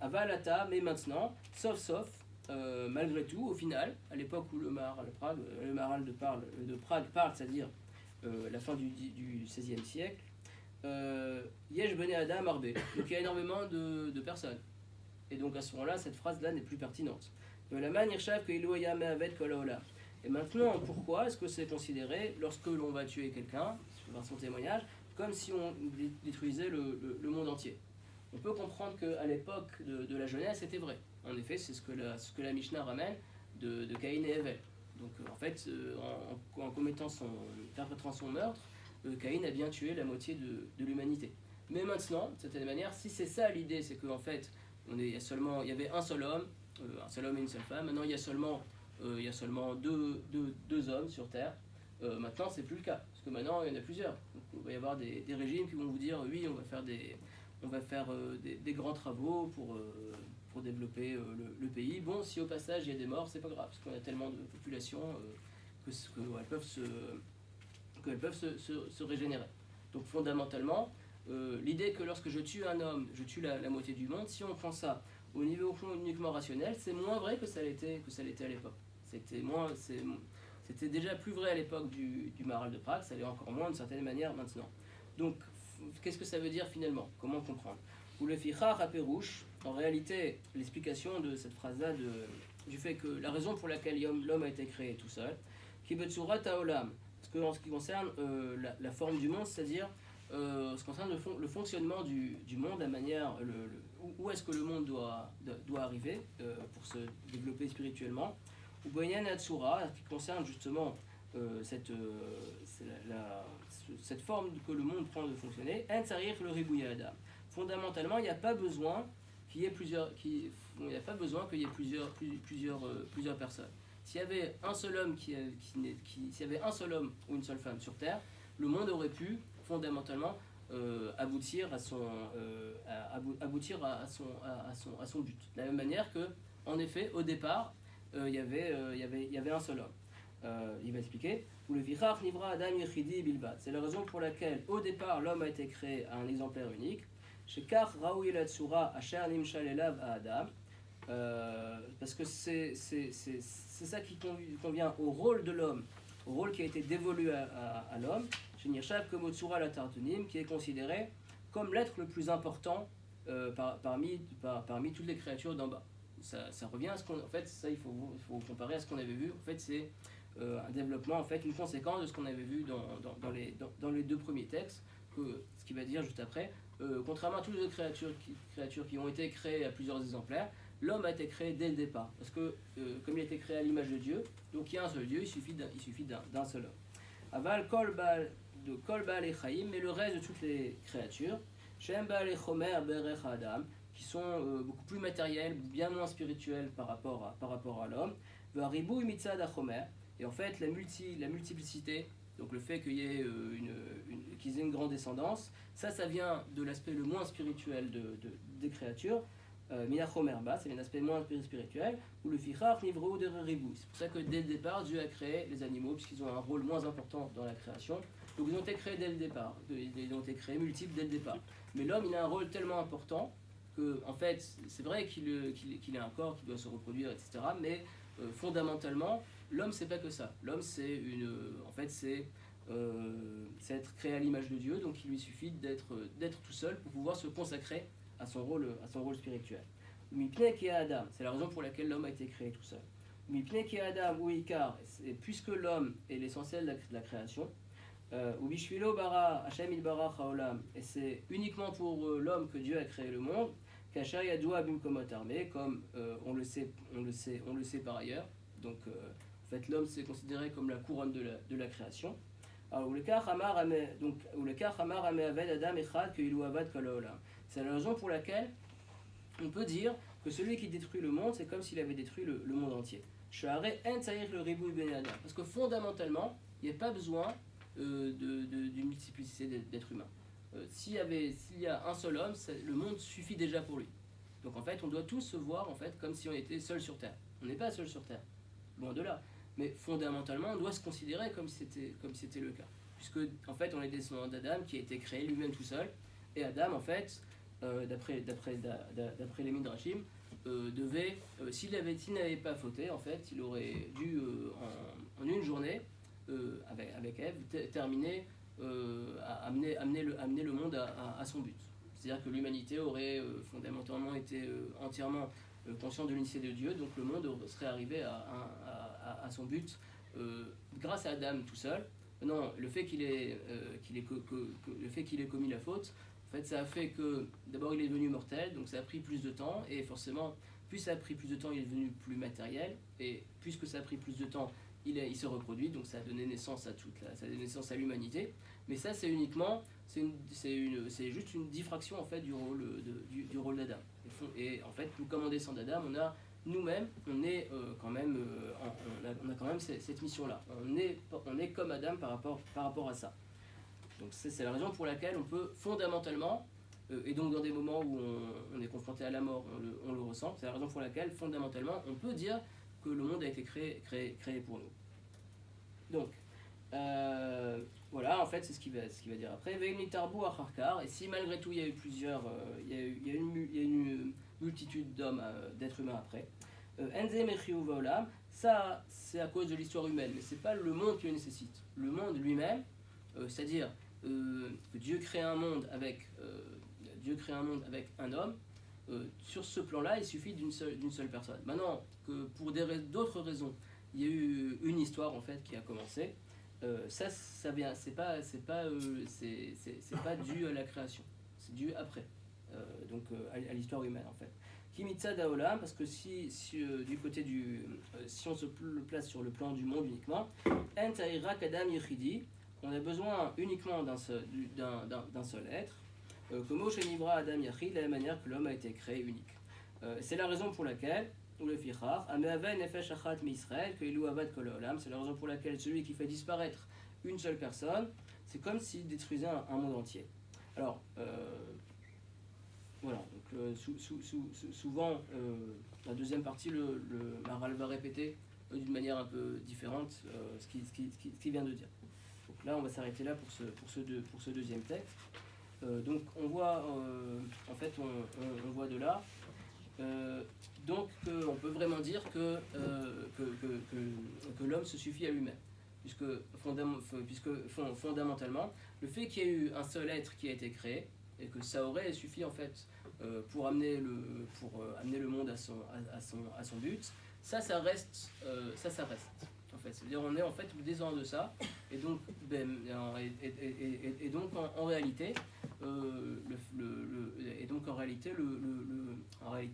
Avalata, mais maintenant, sauf, malgré tout, au final, à l'époque où le Maharal de Prague parle, c'est-à-dire la fin du XVIe siècle, Yesh Bene Adam Arbe. Donc il y a énormément de personnes. Et donc à ce moment-là, cette phrase-là n'est plus pertinente. La manière que et maintenant, pourquoi est-ce que c'est considéré, lorsque l'on va tuer quelqu'un, par son témoignage, comme si on détruisait le monde entier? On peut comprendre qu'à l'époque de la Genèse, c'était vrai. En effet, c'est ce que la Mishnah ramène de Caïn et Hevel. Donc en fait, en perpétrant son meurtre, Caïn a bien tué la moitié de l'humanité. Mais maintenant, de certaine manière, si c'est ça l'idée, c'est qu'en fait, il y avait un seul homme et une seule femme. Maintenant, il y a seulement deux hommes sur Terre. Maintenant, c'est plus le cas, parce que maintenant, il y en a plusieurs. Donc, il va y avoir des régimes qui vont vous dire, oui, on va faire on va faire des grands travaux pour développer le pays. Bon, si au passage il y a des morts, c'est pas grave, parce qu'on a tellement de population qu'elles peuvent se régénérer. Donc fondamentalement, l'idée que lorsque je tue un homme, je tue la moitié du monde, si on prend ça au niveau uniquement rationnel, c'est moins vrai que ça l'était à l'époque. C'était déjà plus vrai à l'époque du Maharal de Prague, ça l'est encore moins d'une certaine manière maintenant. Donc, qu'est-ce que ça veut dire finalement? Comment comprendre? Ou le fichar à Pérouche, en réalité, l'explication de cette phrase-là, du fait que la raison pour laquelle l'homme a été créé tout seul, qui betsurat haolam, parce que en ce qui concerne la forme du monde, c'est-à-dire ce qui concerne le fonctionnement du monde, la manière, où est-ce que le monde doit arriver pour se développer spirituellement, ou Boyan Atsura, qui concerne justement cette forme que le monde prend de fonctionner, En Tsarir le Ribouya Adam. Fondamentalement, il n'y a pas besoin qu'il y ait plusieurs personnes. S'il y avait un seul homme s'il y avait un seul homme ou une seule femme sur Terre, le monde aurait pu fondamentalement aboutir à son but. De la même manière que, en effet, au départ, il y avait un seul homme. Il va expliquer. C'est la raison pour laquelle, au départ, l'homme a été créé à un exemplaire unique. Parce que c'est ça qui convient au rôle de l'homme, au rôle qui a été dévolu à l'homme, qui est considéré comme l'être le plus important parmi toutes les créatures d'en bas. Ça revient à ce qu'on... En fait, ça, il faut comparer à ce qu'on avait vu. En fait, c'est un développement, en fait, une conséquence de ce qu'on avait vu dans les deux premiers textes, ce qui va dire juste après. Contrairement à toutes les autres créatures qui ont été créées à plusieurs exemplaires, l'homme a été créé dès le départ. Parce que, comme il a été créé à l'image de Dieu, donc il y a un seul Dieu, il suffit d'un seul homme. Aval kol baal echaim, mais le reste de toutes les créatures, shem baal echomer berech adam, qui sont beaucoup plus matériels, bien moins spirituels par rapport à l'homme. V'aribou mitzad achomer, et en fait la multiplicité, donc le fait qu'ils aient une grande descendance, ça vient de l'aspect le moins spirituel des créatures. Minachomer bas, c'est un aspect moins spirituel, ou le fichar nivrou de ribou. C'est pour ça que dès le départ, Dieu a créé les animaux, puisqu'ils ont un rôle moins important dans la création. Donc ils ont été créés dès le départ, ils ont été créés multiples dès le départ. Mais l'homme, il a un rôle tellement important que, en fait, c'est vrai qu'il a un corps qui doit se reproduire, etc. Mais fondamentalement, l'homme, c'est pas que ça. L'homme, c'est être créé à l'image de Dieu, donc il lui suffit d'être tout seul pour pouvoir se consacrer à son rôle spirituel. Mipne ki Adam, c'est la raison pour laquelle l'homme a été créé tout seul. Mipne ki Adam ou Ikar, puisque l'homme est l'essentiel de la création. Ou Bishvilo bara Hashem il bara haolam, et c'est uniquement pour l'homme que Dieu a créé le monde. Kasha yadua bimkomot armé, comme on le sait par ailleurs. Donc en fait l'homme c'est considéré comme la couronne de la création. C'est la raison pour laquelle on peut dire que celui qui détruit le monde, c'est comme s'il avait détruit le monde entier. Parce que fondamentalement, il n'y a pas besoin d'une multiplicité d'êtres humains. S'il y a un seul homme, le monde suffit déjà pour lui. Donc en fait, on doit tous se voir en fait, comme si on était seul sur Terre. On n'est pas seul sur Terre, loin de là. Mais fondamentalement, on doit se considérer comme si c'était le cas. Puisque, en fait, on est descendant d'Adam qui a été créé lui-même tout seul. Et Adam, en fait, d'après les Midrashim, s'il n'avait pas fauté, en fait, il aurait dû, en une journée, avec Ève, terminer, amener le monde à son but. C'est-à-dire que l'humanité aurait fondamentalement été entièrement consciente de l'unicité de Dieu, donc le monde serait arrivé à son but grâce à Adam tout seul. Non, le fait qu'il ait commis la faute, en fait, ça a fait que d'abord il est devenu mortel, donc ça a pris plus de temps, et forcément, plus ça a pris plus de temps, il est devenu plus matériel, et puisque ça a pris plus de temps, il se reproduit, donc ça a donné naissance à l'humanité. Mais ça, c'est juste une diffraction en fait du rôle d'Adam. Et en fait, comme on descend d'Adam, on a nous-mêmes, on a quand même cette mission-là. On est comme Adam par rapport à ça. Donc c'est la raison pour laquelle on peut fondamentalement et donc dans des moments où on est confronté à la mort, on le ressent. C'est la raison pour laquelle, fondamentalement, on peut dire que le monde a été créé pour nous. Donc, voilà, en fait, c'est ce qu'il va dire après. Et si malgré tout il y a eu plusieurs, il y a une multitude d'hommes, d'êtres humains après, ça c'est à cause de l'histoire humaine, mais c'est pas le monde qui le nécessite. Le monde lui-même, c'est-à-dire que Dieu crée un monde avec un homme. Sur ce plan-là, il suffit d'une seule personne. Maintenant, que pour d'autres raisons, il y a eu une histoire en fait qui a commencé. Ça vient, c'est pas dû à la création, c'est dû après, à l'histoire humaine en fait. Kimitsa daolam, parce que si du côté si on se place sur le plan du monde uniquement, en ta'ira kadam yichidi, on a besoin uniquement d'un seul être. Comme Shenibra Adam Yachid, de la même manière que l'homme a été créé unique. C'est la raison pour laquelle, ou le Fichar, Ameave Nefesh Achat Misraël, que Ilou Avad Kol Olam, c'est la raison pour laquelle celui qui fait disparaître une seule personne, c'est comme s'il détruisait un monde entier. Alors, voilà, donc, souvent, la deuxième partie, le Maharal va répéter d'une manière un peu différente ce qu'il vient de dire. Donc là, on va s'arrêter là pour ce deuxième texte. Donc on voit, en fait, on voit de là, donc on peut vraiment dire que l'homme se suffit à lui-même, puisque fondamentalement, le fait qu'il y ait eu un seul être qui a été créé, et que ça aurait suffi en fait pour amener le monde à son but, ça reste. En fait, c'est-à-dire on est en fait désordre de ça, et donc en réalité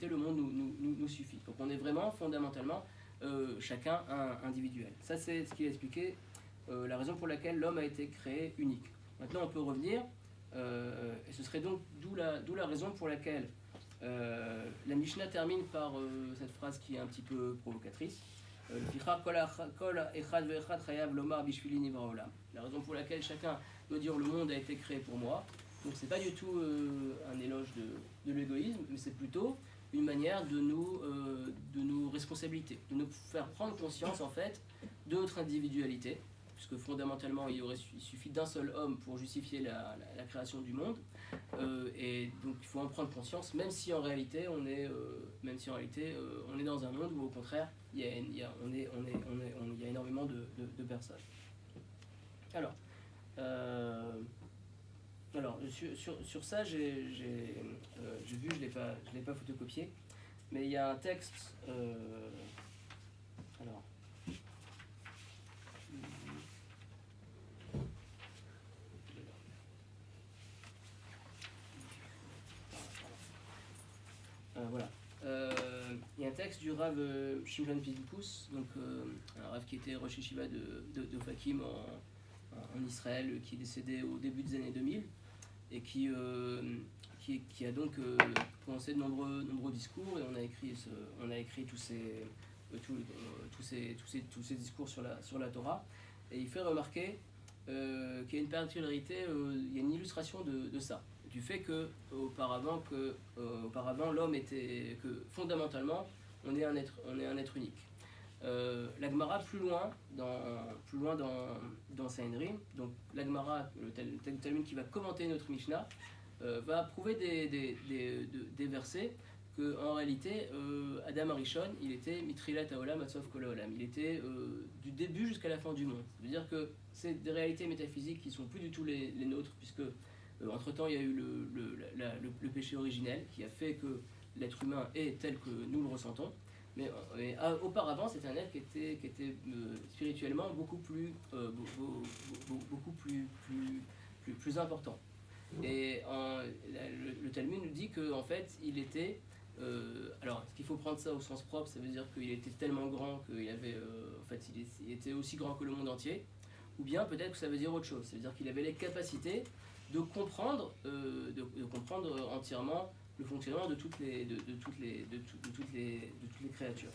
le monde nous suffit. Donc on est vraiment fondamentalement chacun individuel. Ça c'est ce qu'il a expliqué, la raison pour laquelle l'homme a été créé unique. Maintenant on peut revenir, et ce serait donc d'où la raison pour laquelle la Mishnah termine par cette phrase qui est un petit peu provocatrice. La raison pour laquelle chacun doit dire le monde a été créé pour moi. Donc c'est pas du tout un éloge de l'égoïsme, mais c'est plutôt une manière de nos responsabilités, de nous faire prendre conscience en fait de notre individualité, puisque fondamentalement il suffit d'un seul homme pour justifier la création du monde, et donc il faut en prendre conscience, même si en réalité on est dans un monde où au contraire il y a énormément de personnes. Alors sur ça, j'ai vu, je l'ai pas photocopié, mais il y a un texte. Voilà. Il y a un texte du Rav Shimshon Pinkus, donc un Rav qui était Rosh Yeshiva de Fakim en Israël, qui est décédé au début des années 2000, et qui a donc prononcé de nombreux discours, et on a écrit tous ces discours sur la Torah, et il fait remarquer qu'il y a une particularité, il y a une illustration de ça, du fait que auparavant l'homme était, que fondamentalement on est un être unique. La Gemara plus loin dans Sanhedrin, donc la Gemara, le Talmud qui va commenter notre Mishnah, va prouver des versets que en réalité Adam Arishon, il était Mitrilat Haolam Atzov Kol Haolam, il était du début jusqu'à la fin du monde. Ça veut dire que c'est des réalités métaphysiques qui sont plus du tout les nôtres, puisque entre temps il y a eu le péché originel qui a fait que l'être humain est tel que nous le ressentons. Mais auparavant, c'était un être qui était spirituellement beaucoup plus important. Et le Talmud nous dit qu'en fait, il était. Alors, est-ce qu'il faut prendre ça au sens propre? Ça veut dire qu'il était tellement grand qu'il avait. Il était aussi grand que le monde entier. Ou bien peut-être que ça veut dire autre chose. Ça veut dire qu'il avait les capacités de comprendre entièrement le fonctionnement de toutes les créatures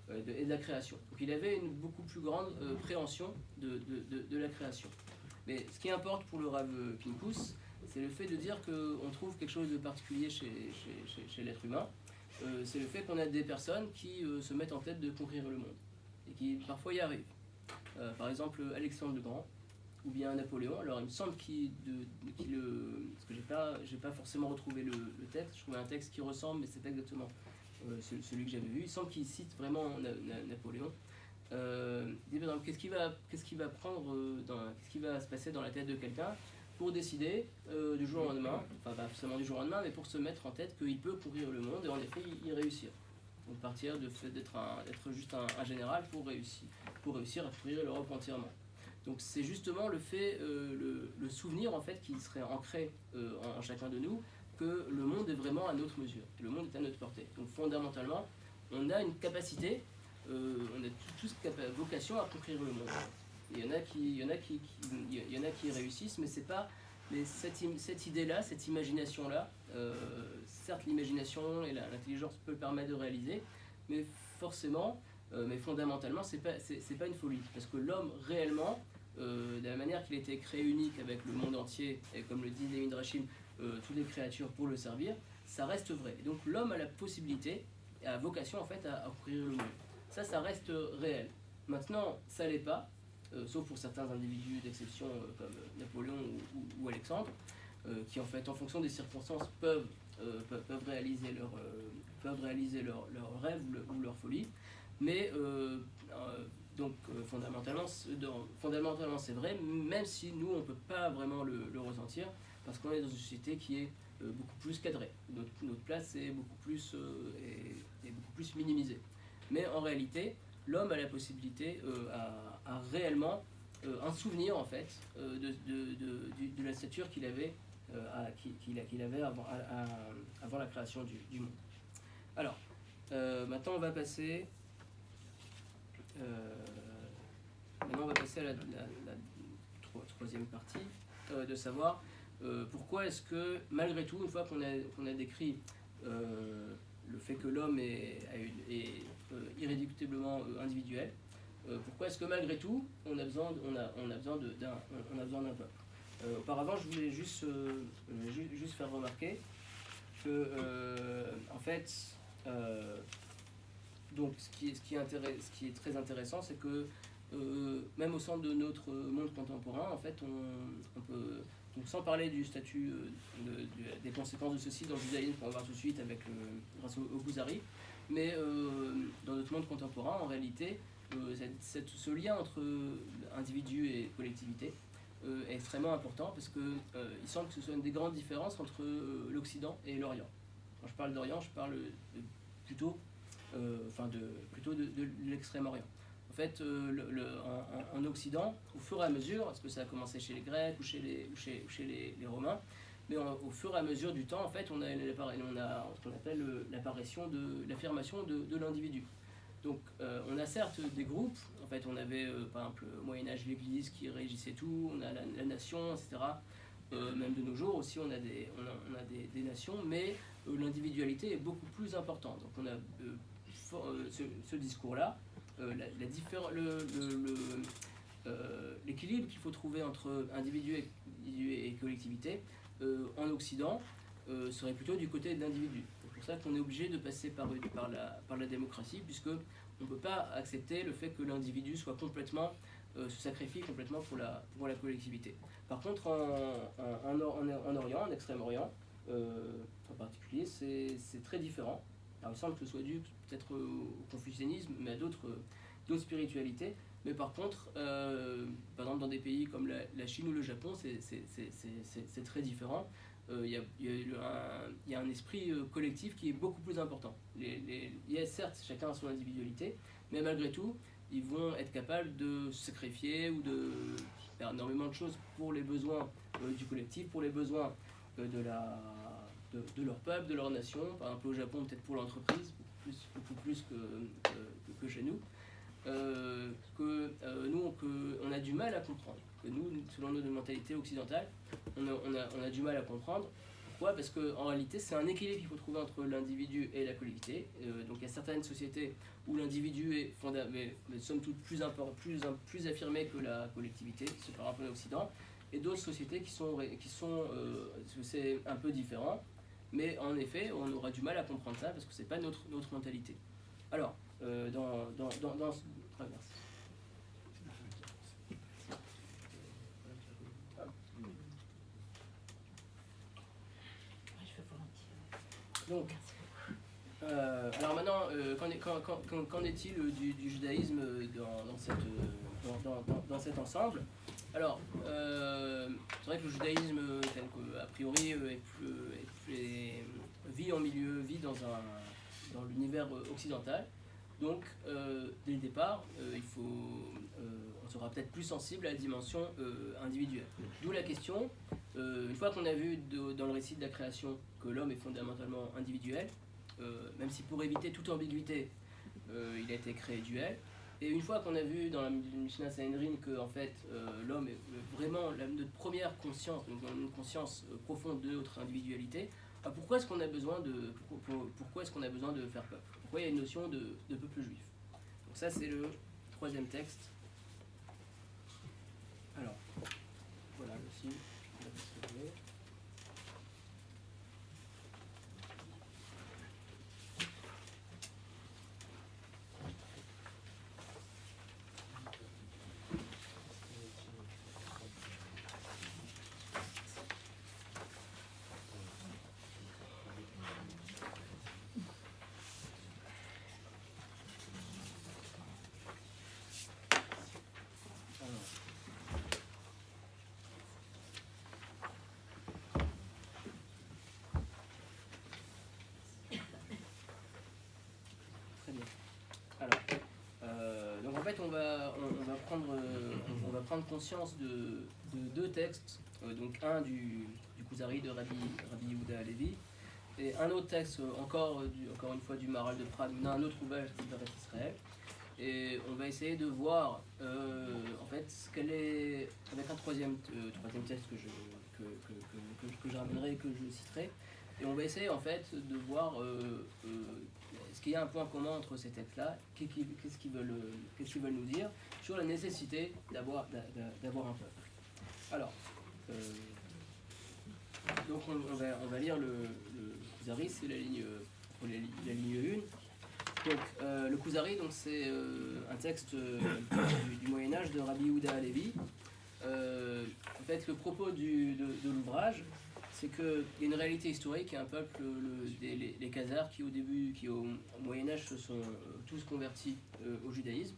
et de la création. Donc il avait une beaucoup plus grande préhension de la création. Mais ce qui importe pour le Rav Pinkus, c'est le fait de dire qu'on trouve quelque chose de particulier chez l'être humain. C'est le fait qu'on a des personnes qui se mettent en tête de conquérir le monde et qui parfois y arrivent. Par exemple Alexandre le Grand ou bien Napoléon. Alors il me semble parce que j'ai pas forcément retrouvé le texte, je trouvais un texte qui ressemble mais c'est pas exactement celui que j'avais vu. Il semble qu'il cite vraiment Napoléon. Par exemple, qu'est-ce qui va se passer dans la tête de quelqu'un pour décider du jour au lendemain, enfin pas forcément du jour au lendemain, mais pour se mettre en tête qu'il peut courir le monde et en effet y réussir. Donc partir du fait d'être juste un général pour réussir à courir l'Europe entièrement. Donc c'est justement le fait, le souvenir en fait qui serait ancré en chacun de nous que le monde est vraiment à notre mesure, le monde est à notre portée. Donc fondamentalement, on a une capacité, on a tous vocation à conquérir le monde. Il y en a qui réussissent, mais c'est pas. Mais cette idée-là, cette imagination-là, certes l'imagination et l'intelligence peut permettre de réaliser, mais forcément, mais fondamentalement, c'est pas une folie, parce que l'homme réellement, de la manière qu'il a été créé unique avec le monde entier, et comme le dit Lévin Drachim, toutes les créatures pour le servir, ça reste vrai. Et donc l'homme a la possibilité, et a vocation en fait à conquérir le monde. Ça reste réel. Maintenant, ça l'est pas. Sauf pour certains individus d'exception comme Napoléon ou Alexandre, qui en fait, en fonction des circonstances, peuvent réaliser leurs rêves ou leur folie. Mais fondamentalement, c'est vrai, même si nous, on ne peut pas vraiment le ressentir, parce qu'on est dans une société qui est beaucoup plus cadrée. Notre place est beaucoup plus minimisée. Mais en réalité, l'homme a la possibilité, a réellement un souvenir en fait de la stature qu'il avait, avant la création du monde. Alors, maintenant on va passer à la troisième partie, de savoir pourquoi est-ce que malgré tout, une fois qu'on a décrit le fait que l'homme est irréductiblement individuel, pourquoi est-ce que malgré tout on a besoin d'un peuple. Auparavant, je voulais juste faire remarquer que en fait, donc ce qui est très intéressant, c'est que même au sein de notre monde contemporain, en fait, on peut, donc sans parler du statut, des conséquences de ceci dans le judaïsme qu'on va voir tout de suite grâce au Kuzari, mais dans notre monde contemporain, en réalité, ce lien entre individu et collectivité est extrêmement important parce qu'il semble que ce soit une des grandes différences entre l'Occident et l'Orient. Quand je parle d'Orient, je parle plutôt de l'extrême-orient. En fait, en Occident, au fur et à mesure, parce que ça a commencé chez les Grecs ou chez les Romains, mais au fur et à mesure du temps, en fait, on a ce qu'on appelle l'affirmation de l'individu. Donc, on a certes des groupes. En fait, on avait, par exemple, au Moyen-Âge, l'Église qui régissait tout, on a la nation, etc. Même de nos jours aussi, on a des nations, mais l'individualité est beaucoup plus importante. Donc, on a ce discours-là. L'équilibre qu'il faut trouver entre individu et collectivité en Occident serait plutôt du côté de l'individu. C'est pour ça qu'on est obligé de passer par la démocratie, puisque on ne peut pas accepter le fait que l'individu soit complètement se sacrifie complètement pour la collectivité. Par contre, en Orient, en Extrême-Orient en particulier, c'est très différent. Alors, il semble que ce soit dû peut-être au confucianisme, mais à d'autres spiritualités. Mais par contre, par exemple, dans des pays comme la Chine ou le Japon, c'est très différent. Il y a un esprit collectif qui est beaucoup plus important. Il y a certes, chacun a son individualité, mais malgré tout, ils vont être capables de se sacrifier ou de faire énormément de choses pour les besoins du collectif, pour les besoins de leur peuple, de leur nation. Par exemple, au Japon, peut-être pour l'entreprise, beaucoup plus que chez nous. Nous, on a du mal à comprendre. Que nous, selon notre mentalité occidentale, on a du mal à comprendre. Pourquoi ? Parce qu'en réalité, c'est un équilibre qu'il faut trouver entre l'individu et la collectivité. Donc il y a certaines sociétés où l'individu est somme toute plus affirmé que la collectivité, c'est par rapport à l'Occident. et d'autres sociétés c'est un peu différent. Mais en effet, on aura du mal à comprendre ça parce que c'est pas notre mentalité. Alors, donc, alors maintenant, qu'en est-il du judaïsme dans cet ensemble? Alors, c'est vrai que le judaïsme, tel qu'a priori, vit dans l'univers occidental. Donc, dès le départ, on sera peut-être plus sensible à la dimension individuelle. D'où la question, une fois qu'on a vu dans le récit de la création que l'homme est fondamentalement individuel, même si pour éviter toute ambiguïté, il a été créé duel. Et une fois qu'on a vu dans la Mishnah Sanhedrin que en fait, l'homme est vraiment notre première conscience, donc une conscience profonde de notre individualité, pourquoi est-ce qu'on a besoin de faire peuple? Pourquoi il y a une notion de peuple juif? Donc ça c'est le troisième texte. Alors, voilà, aussi. Donc en fait, on va prendre conscience de deux textes, donc un du Kuzari de Rabbi Yehuda Halevi, et un autre texte encore une fois du Maharal de Prague, un autre ouvrage d'Israël Israël. Et on va essayer de voir en fait ce qu'elle est, avec un troisième texte que je ramènerai et que je citerai. Et on va essayer en fait de voir est-ce qu'il y a un point commun entre ces textes-là, qu'est-ce qu'ils veulent nous dire sur la nécessité d'avoir un peuple. Alors, donc on va lire le Kuzari, c'est la ligne 1. Donc le Kuzari, donc c'est un texte du Moyen-Âge de Rabbi Yehuda Halevi. En fait, le propos de l'ouvrage, c'est qu'il y a une réalité historique, il y a un peuple, les Khazars, qui au Moyen-Âge se sont tous convertis au judaïsme.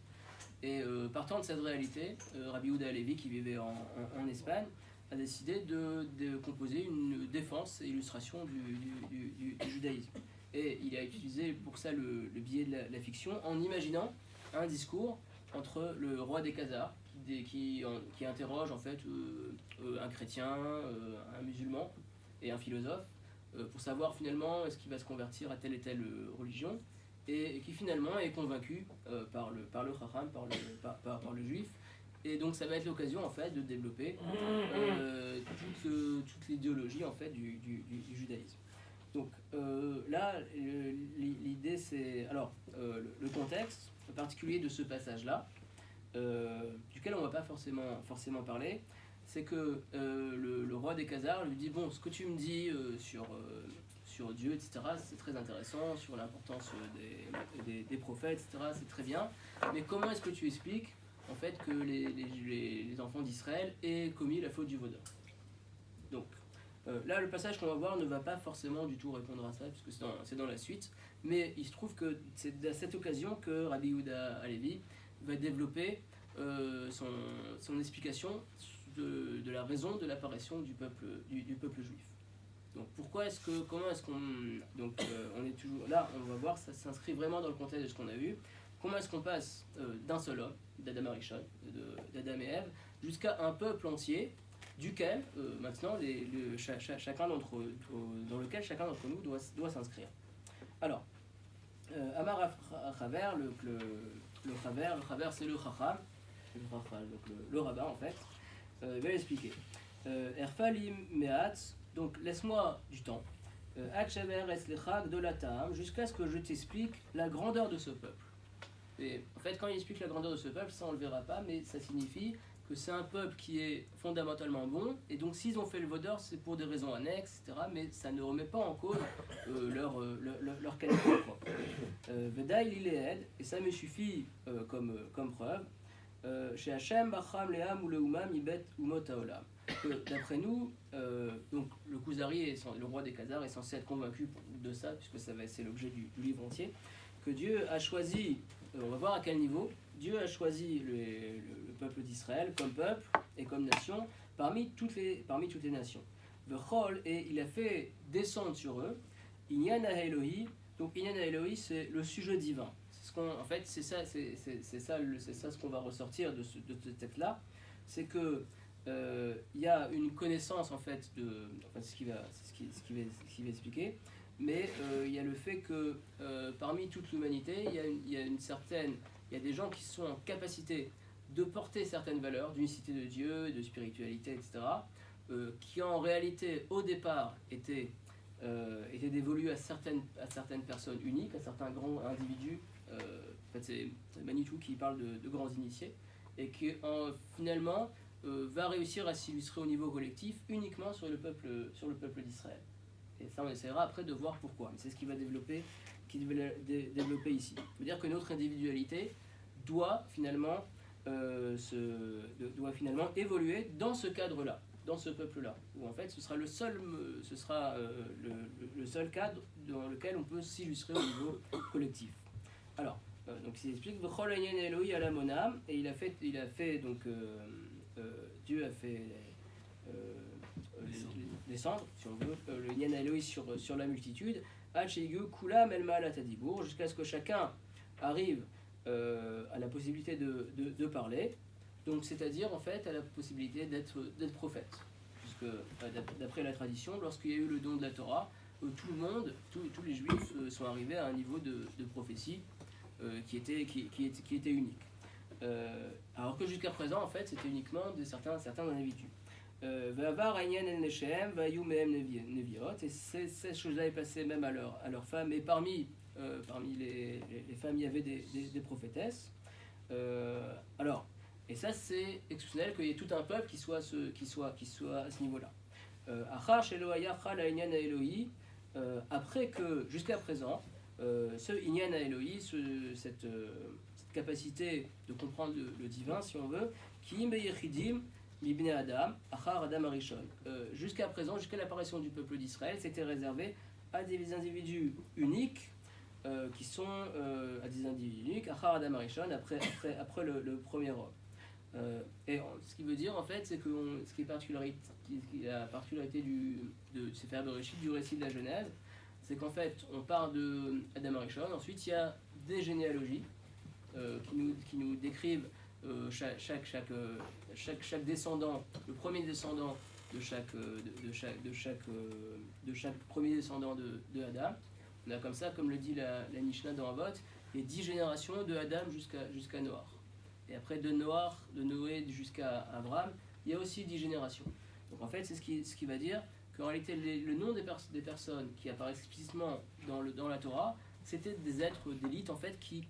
Et partant de cette réalité, Rabbi Yehuda Halevi, qui vivait en Espagne, a décidé de composer une défense et illustration du judaïsme. Et il a utilisé pour ça le biais de la fiction en imaginant un discours entre le roi des Khazars qui interroge en fait un chrétien, un musulman et un philosophe pour savoir finalement est-ce qu'il va se convertir à telle et telle religion, et qui finalement est convaincu par le Chacham, par le juif. Et donc ça va être l'occasion en fait de développer toute l'idéologie en fait du judaïsme. Donc là, l'idée c'est... Alors, le contexte particulier de ce passage-là, duquel on ne va pas forcément parler, c'est que le roi des Khazars lui dit « Bon, ce que tu me dis sur Dieu, etc., c'est très intéressant, sur l'importance des prophètes, etc., c'est très bien, mais comment est-ce que tu expliques en fait que les enfants d'Israël aient commis la faute du vaudor ?» Donc, là, le passage qu'on va voir ne va pas forcément du tout répondre à ça, puisque c'est dans la suite, mais il se trouve que c'est à cette occasion que Rabbi Yehuda Halevi va développer son explication de la raison de l'apparition du peuple juif. Donc comment est-ce qu'on... Donc on est toujours là, on va voir, ça s'inscrit vraiment dans le contexte de ce qu'on a vu. Comment est-ce qu'on passe d'un seul homme, d'Adam Arishon, d'Adam et Ève, jusqu'à un peuple entier, duquel maintenant chacun d'entre dans lequel chacun d'entre nous doit s'inscrire. Alors, Amar Chaver, le Chaver c'est le Chacham, le rabbin en fait, va l'expliquer. Erfalim me'at, donc laisse-moi du temps, Hachaver eslechak de la Ta'am, jusqu'à ce que je t'explique la grandeur de ce peuple. Et en fait, quand il explique la grandeur de ce peuple, ça on le verra pas, mais ça signifie que que c'est un peuple qui est fondamentalement bon, et donc s'ils ont fait le vaudor, c'est pour des raisons annexes, etc., mais ça ne remet pas en cause leur qualité. Vedaï liléed, et ça me suffit comme preuve, chez Hachem, Bacham, Leam ou Leumam, Ibet, Umot Haolam. D'après nous, donc le Kuzari, le roi des Khazars, est censé être convaincu de ça, puisque c'est l'objet du livre entier, que Dieu a choisi, on va voir à quel niveau, Dieu a choisi le peuple d'Israël comme peuple et comme nation parmi toutes les nations. Vechol, et il a fait descendre sur eux, Inyan Elohi, donc Inyan Elohi, c'est le sujet divin. En fait, c'est ça ce qu'on va ressortir de ce texte-là, c'est que il y a une connaissance en fait c'est ce qu'il va expliquer, mais il y a le fait que parmi toute l'humanité, il y a des gens qui sont en capacité de porter certaines valeurs d'unicité de Dieu, de spiritualité, etc., qui en réalité au départ étaient dévolus à certaines personnes uniques, à certains grands individus. En fait, c'est Manitou qui parle de grands initiés, et qui finalement va réussir à s'illustrer au niveau collectif uniquement sur le peuple d'Israël. Et ça, on essaiera après de voir pourquoi. Mais c'est ce qu'il va développer ici. Ça veut dire que notre individualité doit finalement évoluer dans ce cadre-là, dans ce peuple-là, où en fait ce sera le seul cadre dans lequel on peut s'illustrer au niveau collectif. Alors, donc il explique V'chol Inyan Elohi ala monam, et il a fait donc Dieu a fait descendre, si on veut, le Inyan Elohi sur la multitude, Hacheigu Kulam El Ma'alat Hadibour, jusqu'à ce que chacun arrive à la possibilité de parler, donc c'est-à-dire en fait à la possibilité d'être prophète, puisque d'après la tradition, lorsqu'il y a eu le don de la Torah, tout le monde, tous les juifs sont arrivés à un niveau de prophétie qui était unique. Alors que jusqu'à présent, en fait, c'était uniquement de certains individus. Et ces choses-là est passées même à leurs femmes, et parmi les femmes, il y avait des prophétesses. Et ça, c'est exceptionnel qu'il y ait tout un peuple qui soit à ce niveau-là. Après que, jusqu'à présent, ce Inyan Elohi, cette capacité de comprendre le divin, si on veut, qui Adam jusqu'à présent, jusqu'à l'apparition du peuple d'Israël, c'était réservé à des individus uniques, qui sont à des individus uniques, Achar Adam Arishon, après le premier homme. Et ce qui veut dire en fait, c'est que ce qui est la particularité de Sefer Bereshit, du récit de la Genèse, c'est qu'en fait, on part de Adam Arishon, ensuite il y a des généalogies qui nous décrivent chaque descendant, le premier descendant de chaque premier descendant de Adam. On a comme ça, comme le dit la Mishnah dans Avot, les 10 générations de Adam jusqu'à Noach. Et après de Noé jusqu'à Abraham, il y a aussi 10 générations. Donc en fait, c'est ce qui va dire qu'en réalité, le nom des personnes qui apparaissent explicitement dans la Torah, c'était des êtres d'élite en fait qui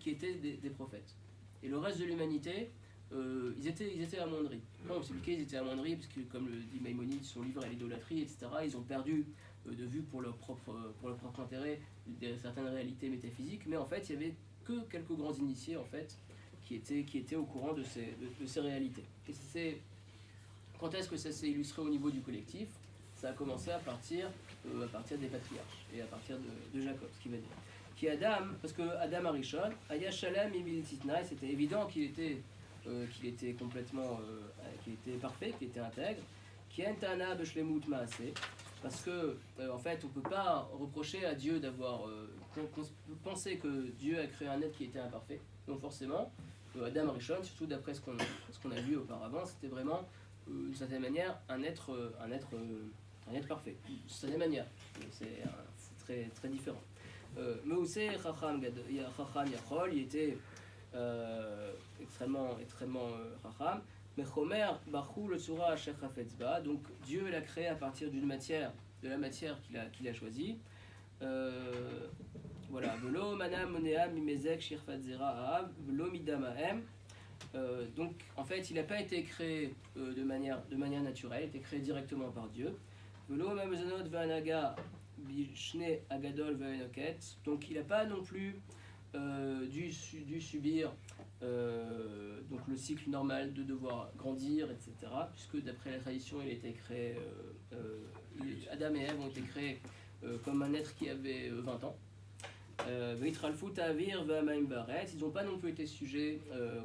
étaient des prophètes. Et le reste de l'humanité, ils étaient amoindris. Quand on s'expliquait, ils étaient amoindris parce que, comme le dit Maïmonide, son livre à l'idolâtrie, etc., ils ont perdu de vue pour leur propre intérêt certaines réalités métaphysiques, mais en fait, il n'y avait que quelques grands initiés en fait qui étaient au courant de ces réalités. Et quand est-ce que ça s'est illustré au niveau du collectif? Ça a commencé à partir des patriarches et à partir de Jacob, ce qui va dire. Qui Adam, parce que Adam Arishon, Aya Shalem Ibilititna, c'était évident qu'il était complètement, qu'il était parfait, qu'il était intègre. Qui Entana Beshlemut Maaseh, parce que en fait, on peut pas reprocher à Dieu d'avoir pensé que Dieu a créé un être qui était imparfait. Donc forcément, Adam Arishon, surtout d'après ce qu'on a vu auparavant, c'était vraiment d'une certaine manière un être parfait. D'une certaine manière, c'est très très différent. Mais aussi Chacham Yachol, il était extrêmement Chacham. Mais Chomer Bachou le Tsura Asher Chafetzba, donc Dieu l'a créé à partir de la matière qu'il a choisie. Voilà. Velo Manam Moneam Mimezek Shirfat Zera Aav, Velo Midamahem. Donc en fait il n'a pas été créé de manière naturelle, il a été créé directement par Dieu. Donc il n'a pas non plus dû subir donc le cycle normal de devoir grandir, etc. Puisque d'après la tradition, il a été créé, Adam et Ève ont été créés comme un être qui avait 20 ans. Ils n'ont pas non plus été sujets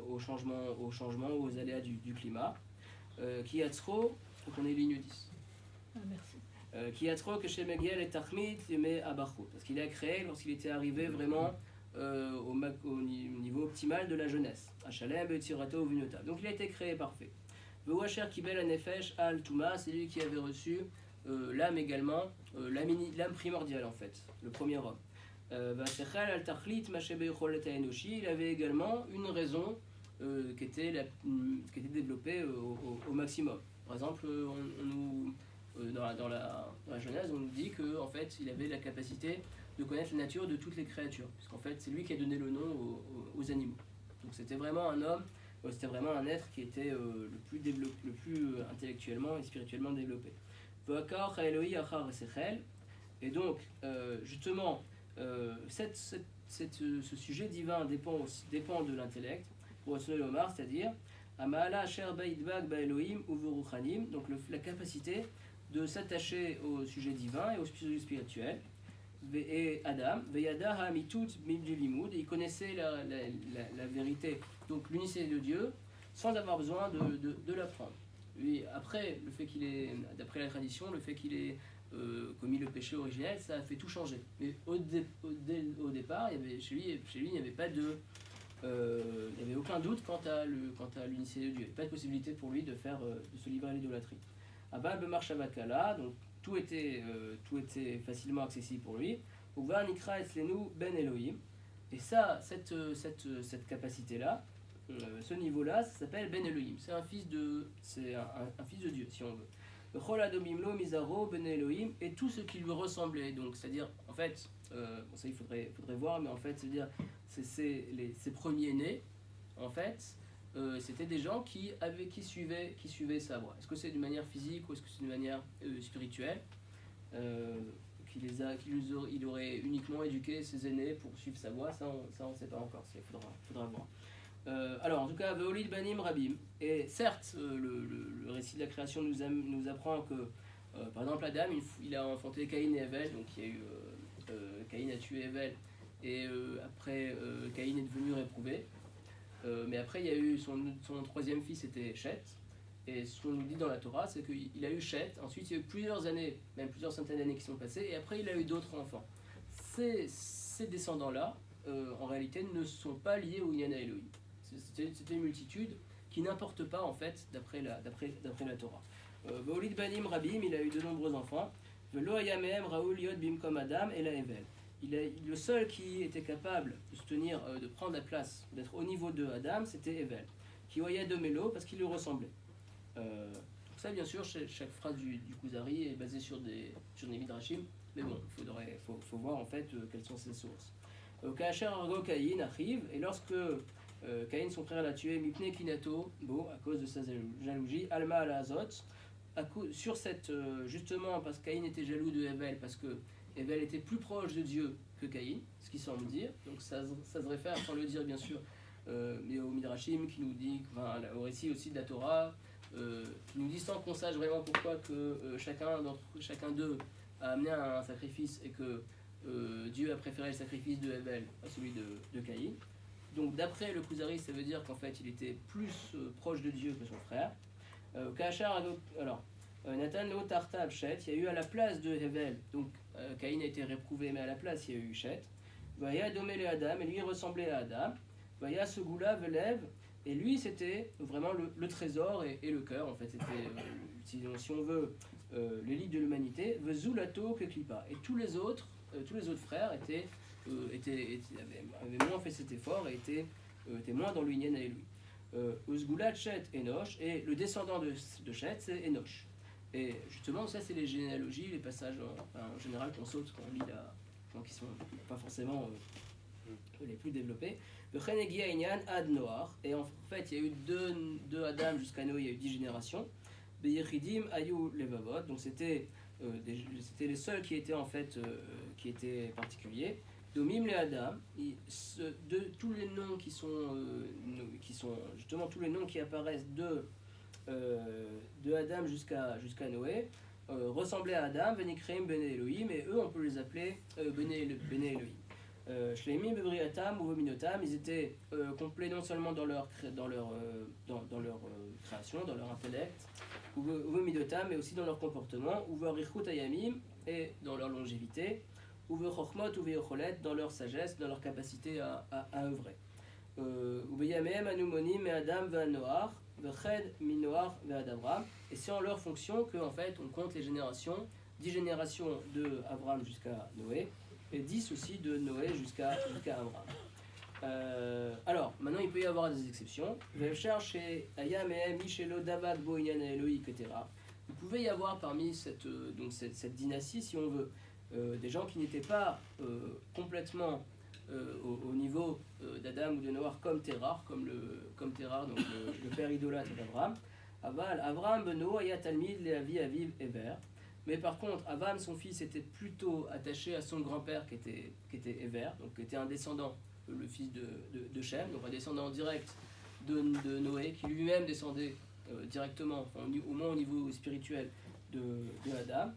aux changements, aux aléas du climat. Qui a trop, donc on est ligne 10. Merci. Qui a trop que chez Megiel et Tachmit, mais Abarcho. Parce qu'il a créé lorsqu'il était arrivé vraiment au niveau optimal de la jeunesse. Hachalem, Tirato, Vignota. Donc il a été créé parfait. Vewacher Kibel Anefesh Al Touma, c'est lui qui avait reçu l'âme également, l'âme primordiale en fait, le premier homme. Vachechal Al Tachlit, Mashebe Choleta Enoshi, il avait également une raison qui était développée au maximum. Par exemple, dans la Genèse, on nous dit qu'en fait, il avait la capacité de connaître la nature de toutes les créatures, puisqu'en fait, c'est lui qui a donné le nom aux animaux. Donc c'était vraiment un homme, c'était vraiment un être qui était le plus intellectuellement et spirituellement développé. Et donc, justement, ce sujet divin dépend de l'intellect, pour Omar, c'est-à-dire donc la capacité de s'attacher au sujet divin et au sujet spirituel. Et Adam, il connaissait la vérité, donc l'unicité de Dieu, sans avoir besoin de l'apprendre. Lui, après, d'après la tradition, le fait qu'il ait commis le péché originel, ça a fait tout changer. Mais au départ, chez lui, il n'y avait pas il n'y avait aucun doute quant à l'unicité de Dieu. Il n'y avait pas de possibilité pour lui de se livrer à l'idolâtrie. Abba Marchavakala, donc tout était facilement accessible pour lui. Uva Nikra Eslenu Ben Elohim. Et ça, cette capacité-là, ce niveau-là, ça s'appelle Ben Elohim. C'est un fils de Dieu, si on veut. Chol Adomimlo Mizaro Ben Elohim, et tout ce qui lui ressemblait. Donc, c'est-à-dire, en fait, ça il faudrait voir, mais en fait, c'est-à-dire, ses premiers-nés, en fait, c'était des gens qui suivaient sa voie. Est-ce que c'est d'une manière physique ou est-ce que c'est d'une manière spirituelle il aurait uniquement éduqué ses aînés pour suivre sa voie, ça on ne sait pas encore, il faudra voir. Alors en tout cas, Veolid Banim Rabim, et certes le récit de la création nous apprend que par exemple Adam il a enfanté Caïn et Hevel, donc il y a eu Caïn a tué Hevel et après Caïn est devenu réprouvé. Mais après, il y a eu son troisième fils, c'était Shet. Et ce qu'on nous dit dans la Torah, c'est qu'il a eu Shet. Ensuite, il y a eu plusieurs années, même plusieurs centaines d'années qui sont passées. Et après, il a eu d'autres enfants. Ces descendants-là, en réalité, ne sont pas liés au Yana Elohim. C'était une multitude qui n'importe pas, en fait, d'après la Torah. Veolid Banim Rabim, il a eu de nombreux enfants. Velo Ayamehem Raoul Yod Bimkom Adam et la Evel. Le seul qui était capable de se tenir, de prendre la place, d'être au niveau de Adam, c'était Evel, qui voyait de Mélo parce qu'il lui ressemblait. Donc ça, bien sûr, chaque phrase du Kuzari est basée sur des midrashim, mais bon, faut voir en fait quelles sont ses sources. Kacher Argo Caïn arrive, et lorsque Caïn, son frère, l'a tué, Mipne Kinato, à cause de sa jalousie, Alma al Azot, sur cette, justement, parce que Caïn était jaloux de Evel, parce que Evel était plus proche de Dieu que Caïn, ce qui semble dire, donc ça se réfère, sans le dire bien sûr, mais au Midrashim qui nous dit, au récit aussi de la Torah, qui nous dit sans qu'on sache vraiment pourquoi que chacun d'eux a amené un sacrifice et que Dieu a préféré le sacrifice de Evel à celui de Caïn. Donc d'après le Kuzari, ça veut dire qu'en fait il était plus proche de Dieu que son frère. Alors, Nathan lo Tarta Abshet, il y a eu à la place de Hevel, donc Caïn a été réprouvé, mais à la place il y a eu Shet. Vaya Domele Adam, et lui il ressemblait à Adam. Vaya Segula Velev, et lui c'était vraiment le trésor et le cœur, en fait, c'était, si on veut, l'élite de l'humanité. Vezulato Keklipa, et tous les autres frères avaient moins fait cet effort et étaient moins dans l'union avec lui. Uzgulat Shet Enoch, et le descendant de Shet c'est Enoch. Et justement, ça, c'est les généalogies, les passages en général qu'on saute quand on lit qui sont pas forcément les plus développé. Le Chenegia Inyan Ad Noach, et en fait il y a eu deux Adam jusqu'à Noé, il y a eu 10 générations. Beyechidim Ayu Levavot, donc c'était les seuls qui étaient en fait qui étaient particuliers. Domim les Adam, de tous les noms qui sont justement tous les noms qui apparaissent de Adam jusqu'à Noé ressemblaient à Adam, Venikreim Bene Elohim, et eux on peut les appeler Bene Elohim. Shleimim Bebriatam ou Vominotam, ils étaient complets non seulement dans leur création, dans leur intellect, ou Vomidotam, mais aussi dans leur comportement, ou Verichut Ayamim, et dans leur longévité, ou Vechochmot ou Vecholet, dans leur sagesse, dans leur capacité à œuvrer. Ou Beyamehem Anumonim et Adam Vanoach, Veched Minoach Ve'adavram, et c'est en leur fonction qu'en fait on compte les générations, 10 générations de Avram jusqu'à Noé, et 10 aussi de Noé jusqu'à Avram. Alors, maintenant il peut y avoir des exceptions. Vous pouvez y avoir parmi cette dynastie, si on veut, des gens qui n'étaient pas complètement au niveau d'Adam ou de Noach comme Terrar, donc le père idolâtre d'Abraham. Avraham beno aya talmid leavi aviv Ever. Mais par contre, Avam, son fils, était plutôt attaché à son grand-père qui était Ever, donc qui était un descendant, le fils de Shem, donc un descendant direct de Noé, qui lui-même descendait directement, enfin, au moins au niveau spirituel de Adam.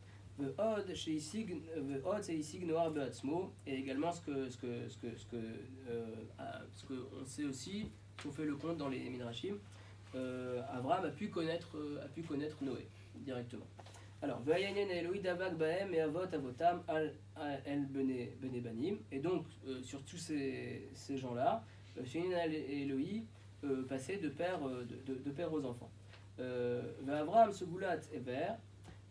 Et également ce qu'on sait aussi, si on fait le compte dans les Midrashim, Abraham a pu connaître Noé directement. Alors, et donc sur tous ces gens-là, et Eloï passaient de père aux enfants. Abraham se goulat Ever,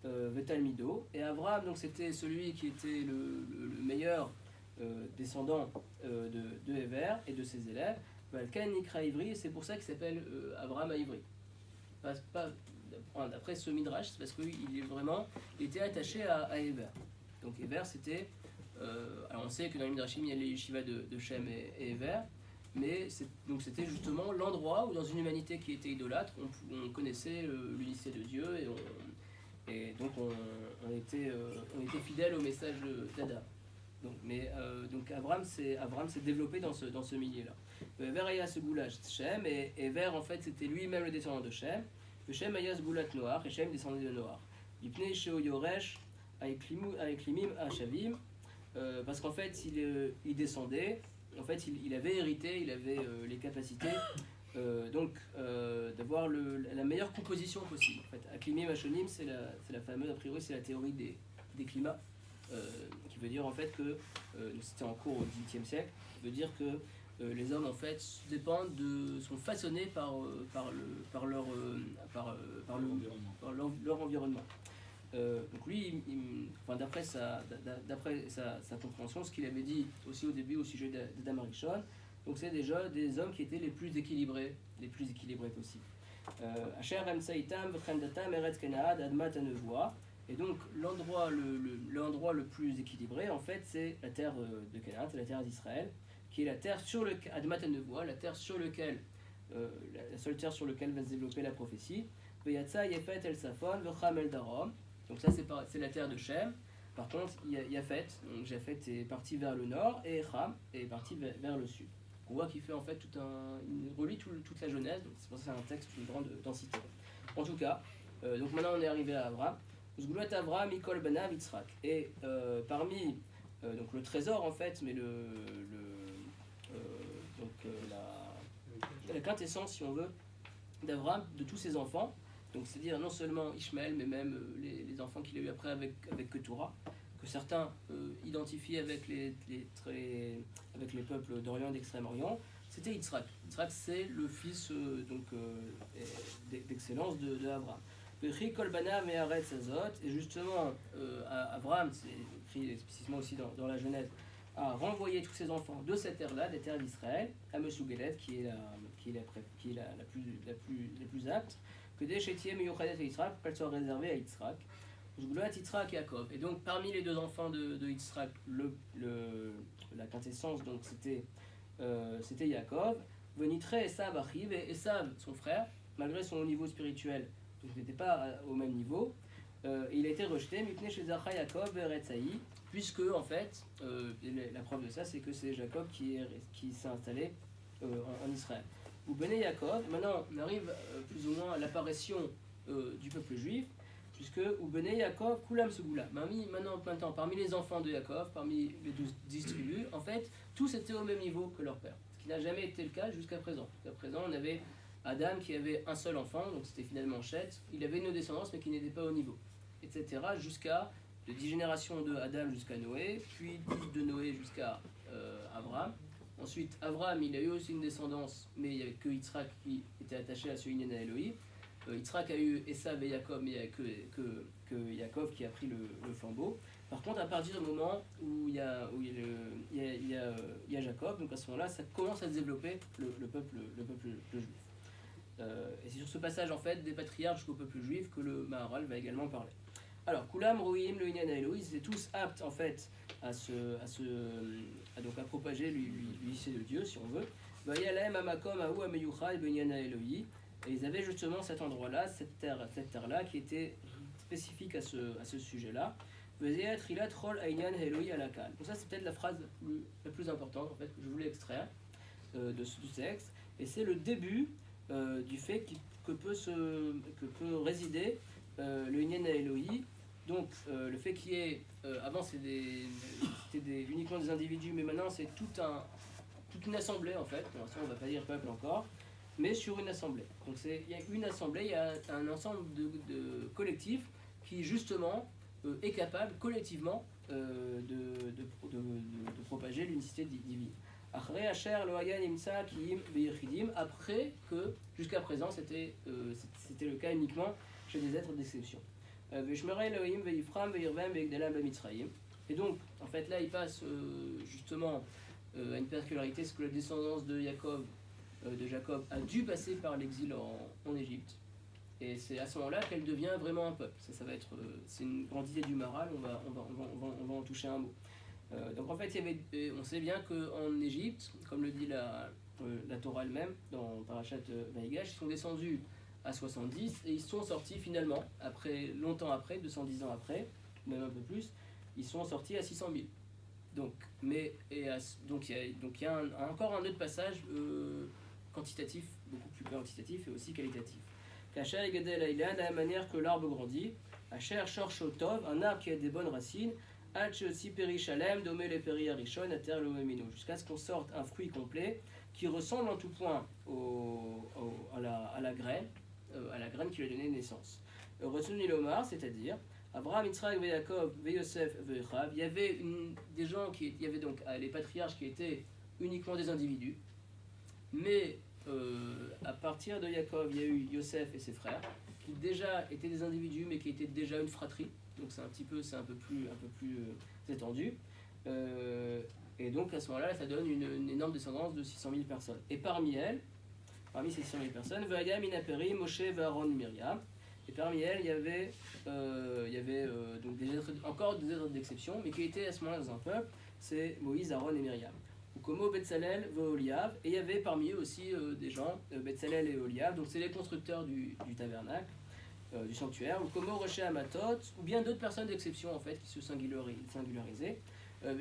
Vetalmido, et Abraham, donc c'était celui qui était le meilleur descendant de Ever et de ses élèves. Valkan Nikra Ivri, c'est pour ça qu'il s'appelle Abraham à Ivri. D'après ce Midrash, c'est parce qu'il était attaché à Ever. Donc Ever, c'était... alors on sait que dans les Midrashim, il y a les yeshivas de Shem et Ever, mais c'était justement l'endroit où dans une humanité qui était idolâtre, on connaissait l'unicité de Dieu, et donc on était fidèle au message d'Adam. Donc Abraham s'est développé dans ce milieu-là. Ever ayah se goulach Shem, et Ever en fait c'était lui-même le descendant de Shem. Shem ayah se goulat Noach, et Shem descendait de Noach. Ipnei sheo yoresh aeklimim ashavim, parce qu'en fait il descendait, en fait il avait hérité, il avait les capacités d'avoir la meilleure composition possible. En fait, aklimim ashonim, c'est la fameuse, a priori c'est la théorie des climats, qui veut dire en fait que c'était en cours au XVIIIe siècle, qui veut dire que les hommes en fait sont façonnés par leur environnement. Donc lui, d'après sa compréhension, ce qu'il avait dit aussi au début au sujet d'Adam Arishon, donc c'est déjà des hommes qui étaient les plus équilibrés possibles. Asher Emsaitam Vchendatam Eretz Kenaad Admat Anevoa. Et donc l'endroit le plus équilibré en fait c'est la terre de Canaan, c'est la terre d'Israël, qui est la terre sur laquelle Admat Anevoa, la terre sur laquelle la seule terre sur laquelle va se développer la prophétie. Veyatsa Yefet El Safon Vecham El Darom. Donc ça c'est la terre de Shem. Par contre il y a Yafet, donc Yafet est parti vers le nord et Ham est parti vers le sud. On voit qu'il fait en fait il relie toute la Genèse, donc c'est pour ça que c'est un texte d'une grande densité. En tout cas, donc maintenant on est arrivé à Abraham. Zgoulat Avraham, Mikol Banav, Yitzhak. Et parmi donc le trésor en fait, mais la quintessence, si on veut, d'Avraham, de tous ses enfants, donc c'est-à-dire non seulement Ishmaël, mais même les enfants qu'il a eu après avec Keturah, que certains identifient avec les peuples d'Orient et d'Extrême-Orient, c'était Yitzhak. Yitzhak, c'est le fils d'excellence de Abraham. Et justement, Abraham, c'est écrit explicitement aussi dans la Genèse, a renvoyé tous ses enfants de cette terre-là, des terres d'Israël, à Meshugelet, qui est la plus apte, que des Chétier, Meyuchadet et Yitzhak, pour qu'elle soit réservée à Yitzhak. Yitzhak et Jacob. Et donc, parmi les deux enfants de Yitzhak, la quintessence, donc c'était c'était Yaakov. Venitre Esav arrive, et Esav, son frère, malgré son niveau spirituel, donc n'était pas au même niveau, il a été rejeté, Mipne chez Zacha Yaakov Eretzaï, puisque en fait, la preuve de ça, c'est que c'est Jacob qui s'est installé en Israël. Ou Bene Yaakov, maintenant on arrive plus ou moins à l'apparition du peuple juif, puisque ou Bene Yaakov Kulam Segula. Maintenant, parmi les enfants de Yaakov, parmi les 10 tribus, en fait, tous étaient au même niveau que leur père. Ce qui n'a jamais été le cas jusqu'à présent. Jusqu'à présent, on avait Adam qui avait un seul enfant, donc c'était finalement Chet. Il avait une descendance, mais qui n'était pas au niveau, etc. Jusqu'à de 10 générations de Adam jusqu'à Noé, puis 10 de Noé jusqu'à Abraham. Ensuite, Abraham, il a eu aussi une descendance, mais il n'y avait que Yitzhak qui était attaché à ce Inyan Elohim. Yitzhak a eu Esav et Yaakov, mais il n'y a que Yaakov qui a pris le flambeau. Par contre, à partir du moment où il y a Jacob, donc à ce moment-là, ça commence à se développer le peuple juif. Et c'est sur ce passage en fait des patriarches jusqu'au peuple juif que le Maharal va également parler. Alors, Kulam, Rohim, le Inyan Elohim, ils étaient tous aptes en fait à propager l'unité de Dieu, si on veut. Vayalem, Amakom, Aou, Ameyuchai, Benyan Elohim. Et ils avaient justement cet endroit-là, cette terre-là, qui était spécifique à ce sujet-là. Donc ça, c'est peut-être la phrase la plus importante en fait, que je voulais extraire de ce texte. Et c'est le début du fait que peut résider le Inyan Elohim. Donc le fait qu'il y ait, avant c'était uniquement des individus, mais maintenant c'est toute une assemblée en fait. Pour l'instant on ne va pas dire peuple encore, mais sur une assemblée. Donc il y a une assemblée, il y a un ensemble de collectifs qui justement est capable collectivement de propager l'unicité divine. Après que jusqu'à présent c'était le cas uniquement chez des êtres d'exception. Et donc en fait là il passe justement à une particularité, c'est que la descendance de Jacob a dû passer par l'exil en Égypte. Et c'est à ce moment-là qu'elle devient vraiment un peuple. Ça va être, c'est une grande idée du Maharal, on va en toucher un mot. Donc en fait, on sait bien qu'en Égypte, comme le dit la Torah elle-même, dans Parashat Vaïgash, ils sont descendus à 70 et ils sont sortis finalement, longtemps après, 210 ans après, même un peu plus, ils sont sortis à 600 000. Donc il y a encore un autre passage quantitatif, beaucoup plus quantitatif et aussi qualitatif. Kacher et Gadel Aïlan, de la même manière que l'arbre grandit, Asher Shor Shotov, un arbre qui a des bonnes racines, Alchotsi Peri Shalem, Domé le Peri Arishon, Ater le Memino, jusqu'à ce qu'on sorte un fruit complet qui ressemble en tout point à la graine qui lui a donné naissance. Retsun Nilomar, c'est-à-dire Abraham, Yitzhak, Yaakov, Yosef, Echav, il y avait des gens il y avait donc les patriarches qui étaient uniquement des individus, mais à partir de Yaakov, il y a eu Yosef et ses frères, qui déjà étaient des individus, mais qui étaient déjà une fratrie. Donc c'est un peu plus étendu. Et donc à ce moment-là, ça donne une énorme descendance de 600 000 personnes. Et parmi ces 600 000 personnes, Vaya Minaperi, Moshe, Aaron, Myriam. Et parmi elles, il y avait donc encore des êtres d'exception, mais qui étaient à ce moment-là dans un peuple. C'est Moïse, Aaron et Myriam. Komo, Betzalel, Oliav, et il y avait parmi eux aussi des gens, Betzalel et Oliav, donc c'est les constructeurs du tabernacle, du sanctuaire, ou Komo, Roche, Amatot, ou bien d'autres personnes d'exception en fait qui se singularisaient.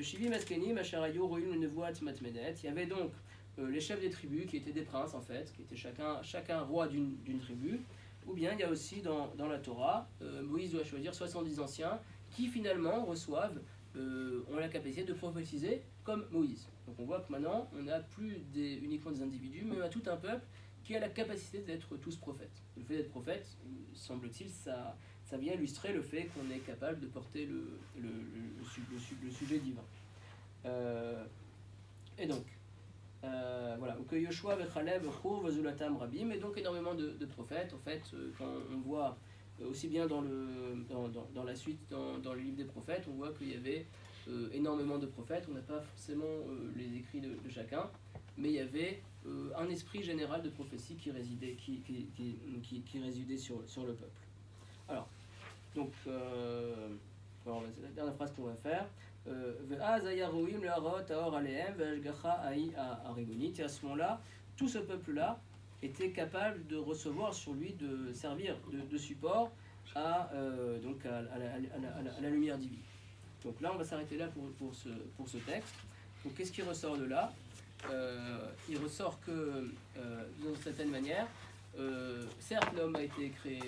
Shivi, Maskeni, Macharayo, Roïm, Nevoat, Matmedet. Il y avait donc les chefs des tribus qui étaient des princes en fait, qui étaient chacun roi d'une tribu, ou bien il y a aussi dans la Torah, Moïse doit choisir 70 anciens qui finalement ont la capacité de prophétiser comme Moïse. Donc on voit que maintenant, on n'a plus uniquement des individus, mais on a tout un peuple qui a la capacité d'être tous prophètes. Le fait d'être prophète, semble-t-il, ça vient illustrer le fait qu'on est capable de porter le sujet divin. Et donc, voilà. Que Yoshua, Bechaleb, Chou, Vazulatam, Rabim, et donc énormément de prophètes. En fait, quand on voit aussi bien dans la suite, dans le livre des prophètes, on voit qu'il y avait énormément de prophètes. On n'a pas forcément les écrits de chacun, mais il y avait un esprit général de prophétie qui résidait sur le peuple. Alors, donc, c'est la dernière phrase qu'on va faire. ואז היה ראויים להראות האור עליהם והשגחה ההיא הריבונית. Et à ce moment-là, tout ce peuple-là était capable de recevoir sur lui, de servir de support à la lumière divine. Donc là, on va s'arrêter là pour ce texte. Donc qu'est-ce qui ressort de là? Il ressort que, d'une certaine manière, certes, l'homme a été créé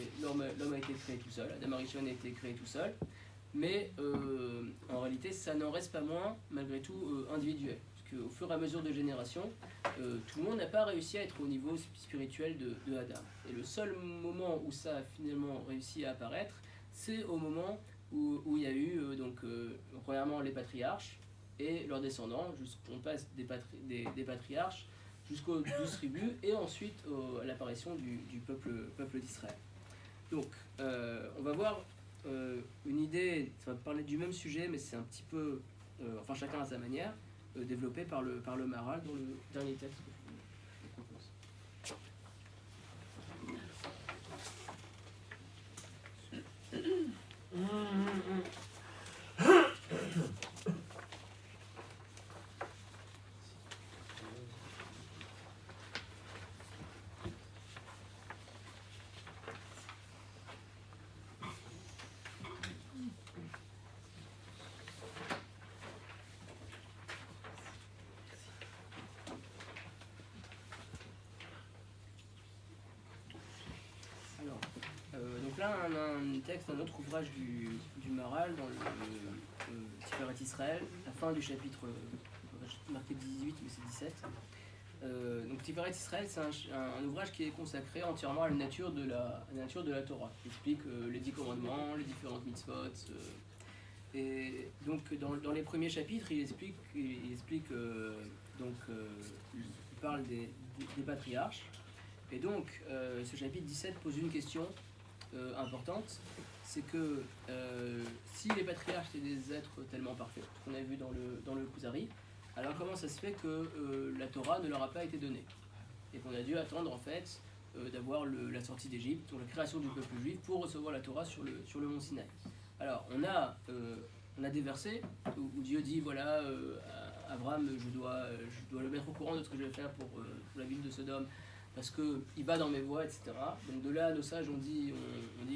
tout seul, Adam Arishon a été créé tout seul, mais en réalité, ça n'en reste pas moins, malgré tout, individuel. Parce qu'au fur et à mesure de génération, tout le monde n'a pas réussi à être au niveau spirituel de Adam. Et le seul moment où ça a finalement réussi à apparaître, c'est au moment où il y a eu, premièrement, les patriarches et leurs descendants, on passe des patriarches jusqu'aux 12 tribus, et ensuite à l'apparition du peuple d'Israël. Donc, on va voir une idée, ça va parler du même sujet, mais c'est un petit peu, enfin chacun à sa manière, développé par le Maharal dans le dernier texte que je vous propose. Donc là, on a un texte, un autre ouvrage du Maharal dans le Tiferet Israël, la fin du chapitre, marqué 18, mais c'est 17. Donc Tiferet Israël, c'est un ouvrage qui est consacré entièrement à la nature de la Torah. Il explique les 10 commandements, les différentes mitzvot. Et donc dans les premiers chapitres, il parle des patriarches. Et donc ce chapitre 17 pose une question importante, c'est que si les patriarches étaient des êtres tellement parfaits, ce qu'on a vu dans le Kuzari, alors comment ça se fait que la Torah ne leur a pas été donnée et qu'on a dû attendre en fait d'avoir la sortie d'Égypte, ou la création du peuple juif pour recevoir la Torah sur le mont Sinaï. Alors on a des versets où Dieu dit voilà, Abraham, je dois le mettre au courant de ce que je vais faire pour la ville de Sodome, parce qu'il va dans mes voies, etc. Donc de là, nos sages on dit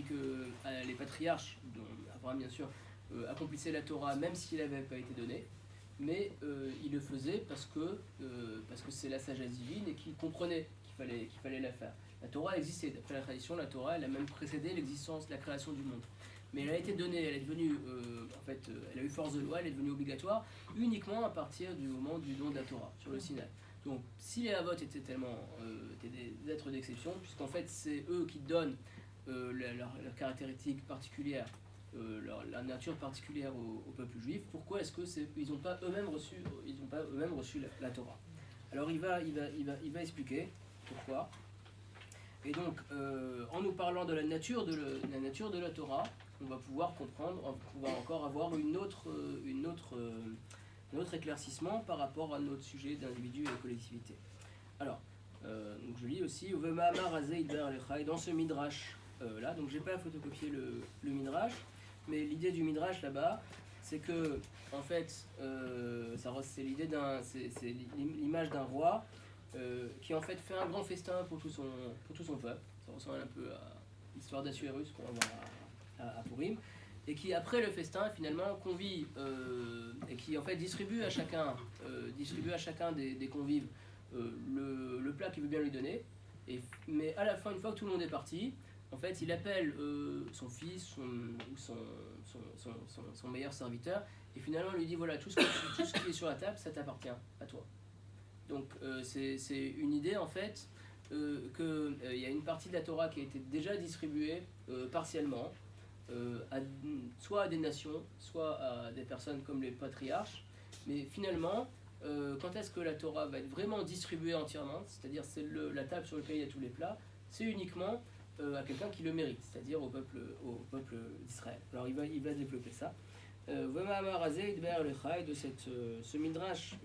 que les patriarches, dont Abraham bien sûr, accomplissaient la Torah même s'il n'avait pas été donné, mais il le faisait parce que c'est la sagesse divine et qu'il comprenait qu'il fallait la faire. La Torah existait, d'après la tradition, la Torah elle a même précédé l'existence, la création du monde. Mais elle a été donnée, elle est devenue, elle a eu force de loi, elle est devenue obligatoire uniquement à partir du moment du don de la Torah, sur le Sinaï. Donc, si les Havot étaient des êtres d'exception, puisqu'en fait c'est eux qui donnent leurs caractéristiques particulières, la nature particulière au peuple juif, pourquoi est-ce qu'ils n'ont pas eux-mêmes reçu la Torah? Alors il va expliquer pourquoi. Et donc, en nous parlant de la nature de la Torah, on va pouvoir comprendre, on va encore avoir un autre éclaircissement par rapport à notre sujet d'individu et de collectivité. Alors, donc je lis aussi dans ce midrash là, donc j'ai pas photocopié le midrash, mais l'idée du midrash là-bas, c'est que en fait, c'est l'image d'un roi qui en fait fait un grand festin pour tout son peuple. Ça ressemble un peu à l'histoire d'Assuérus qu'on va voir à Purim, et qui après le festin finalement convie et qui en fait distribue à chacun des convives le plat qu'il veut bien lui donner, mais à la fin, une fois que tout le monde est parti, en fait il appelle son fils ou son meilleur serviteur, et finalement il lui dit voilà, tout ce qui est sur la table, ça t'appartient à toi. Donc c'est une idée en fait qu'il y a une partie de la Torah qui a été déjà distribuée partiellement, soit à des nations, soit à des personnes comme les patriarches, mais finalement, quand est-ce que la Torah va être vraiment distribuée entièrement, c'est-à-dire c'est la table sur laquelle il y a tous les plats, c'est uniquement à quelqu'un qui le mérite, c'est-à-dire au peuple d'Israël. Alors il va développer ça. De ce midrash,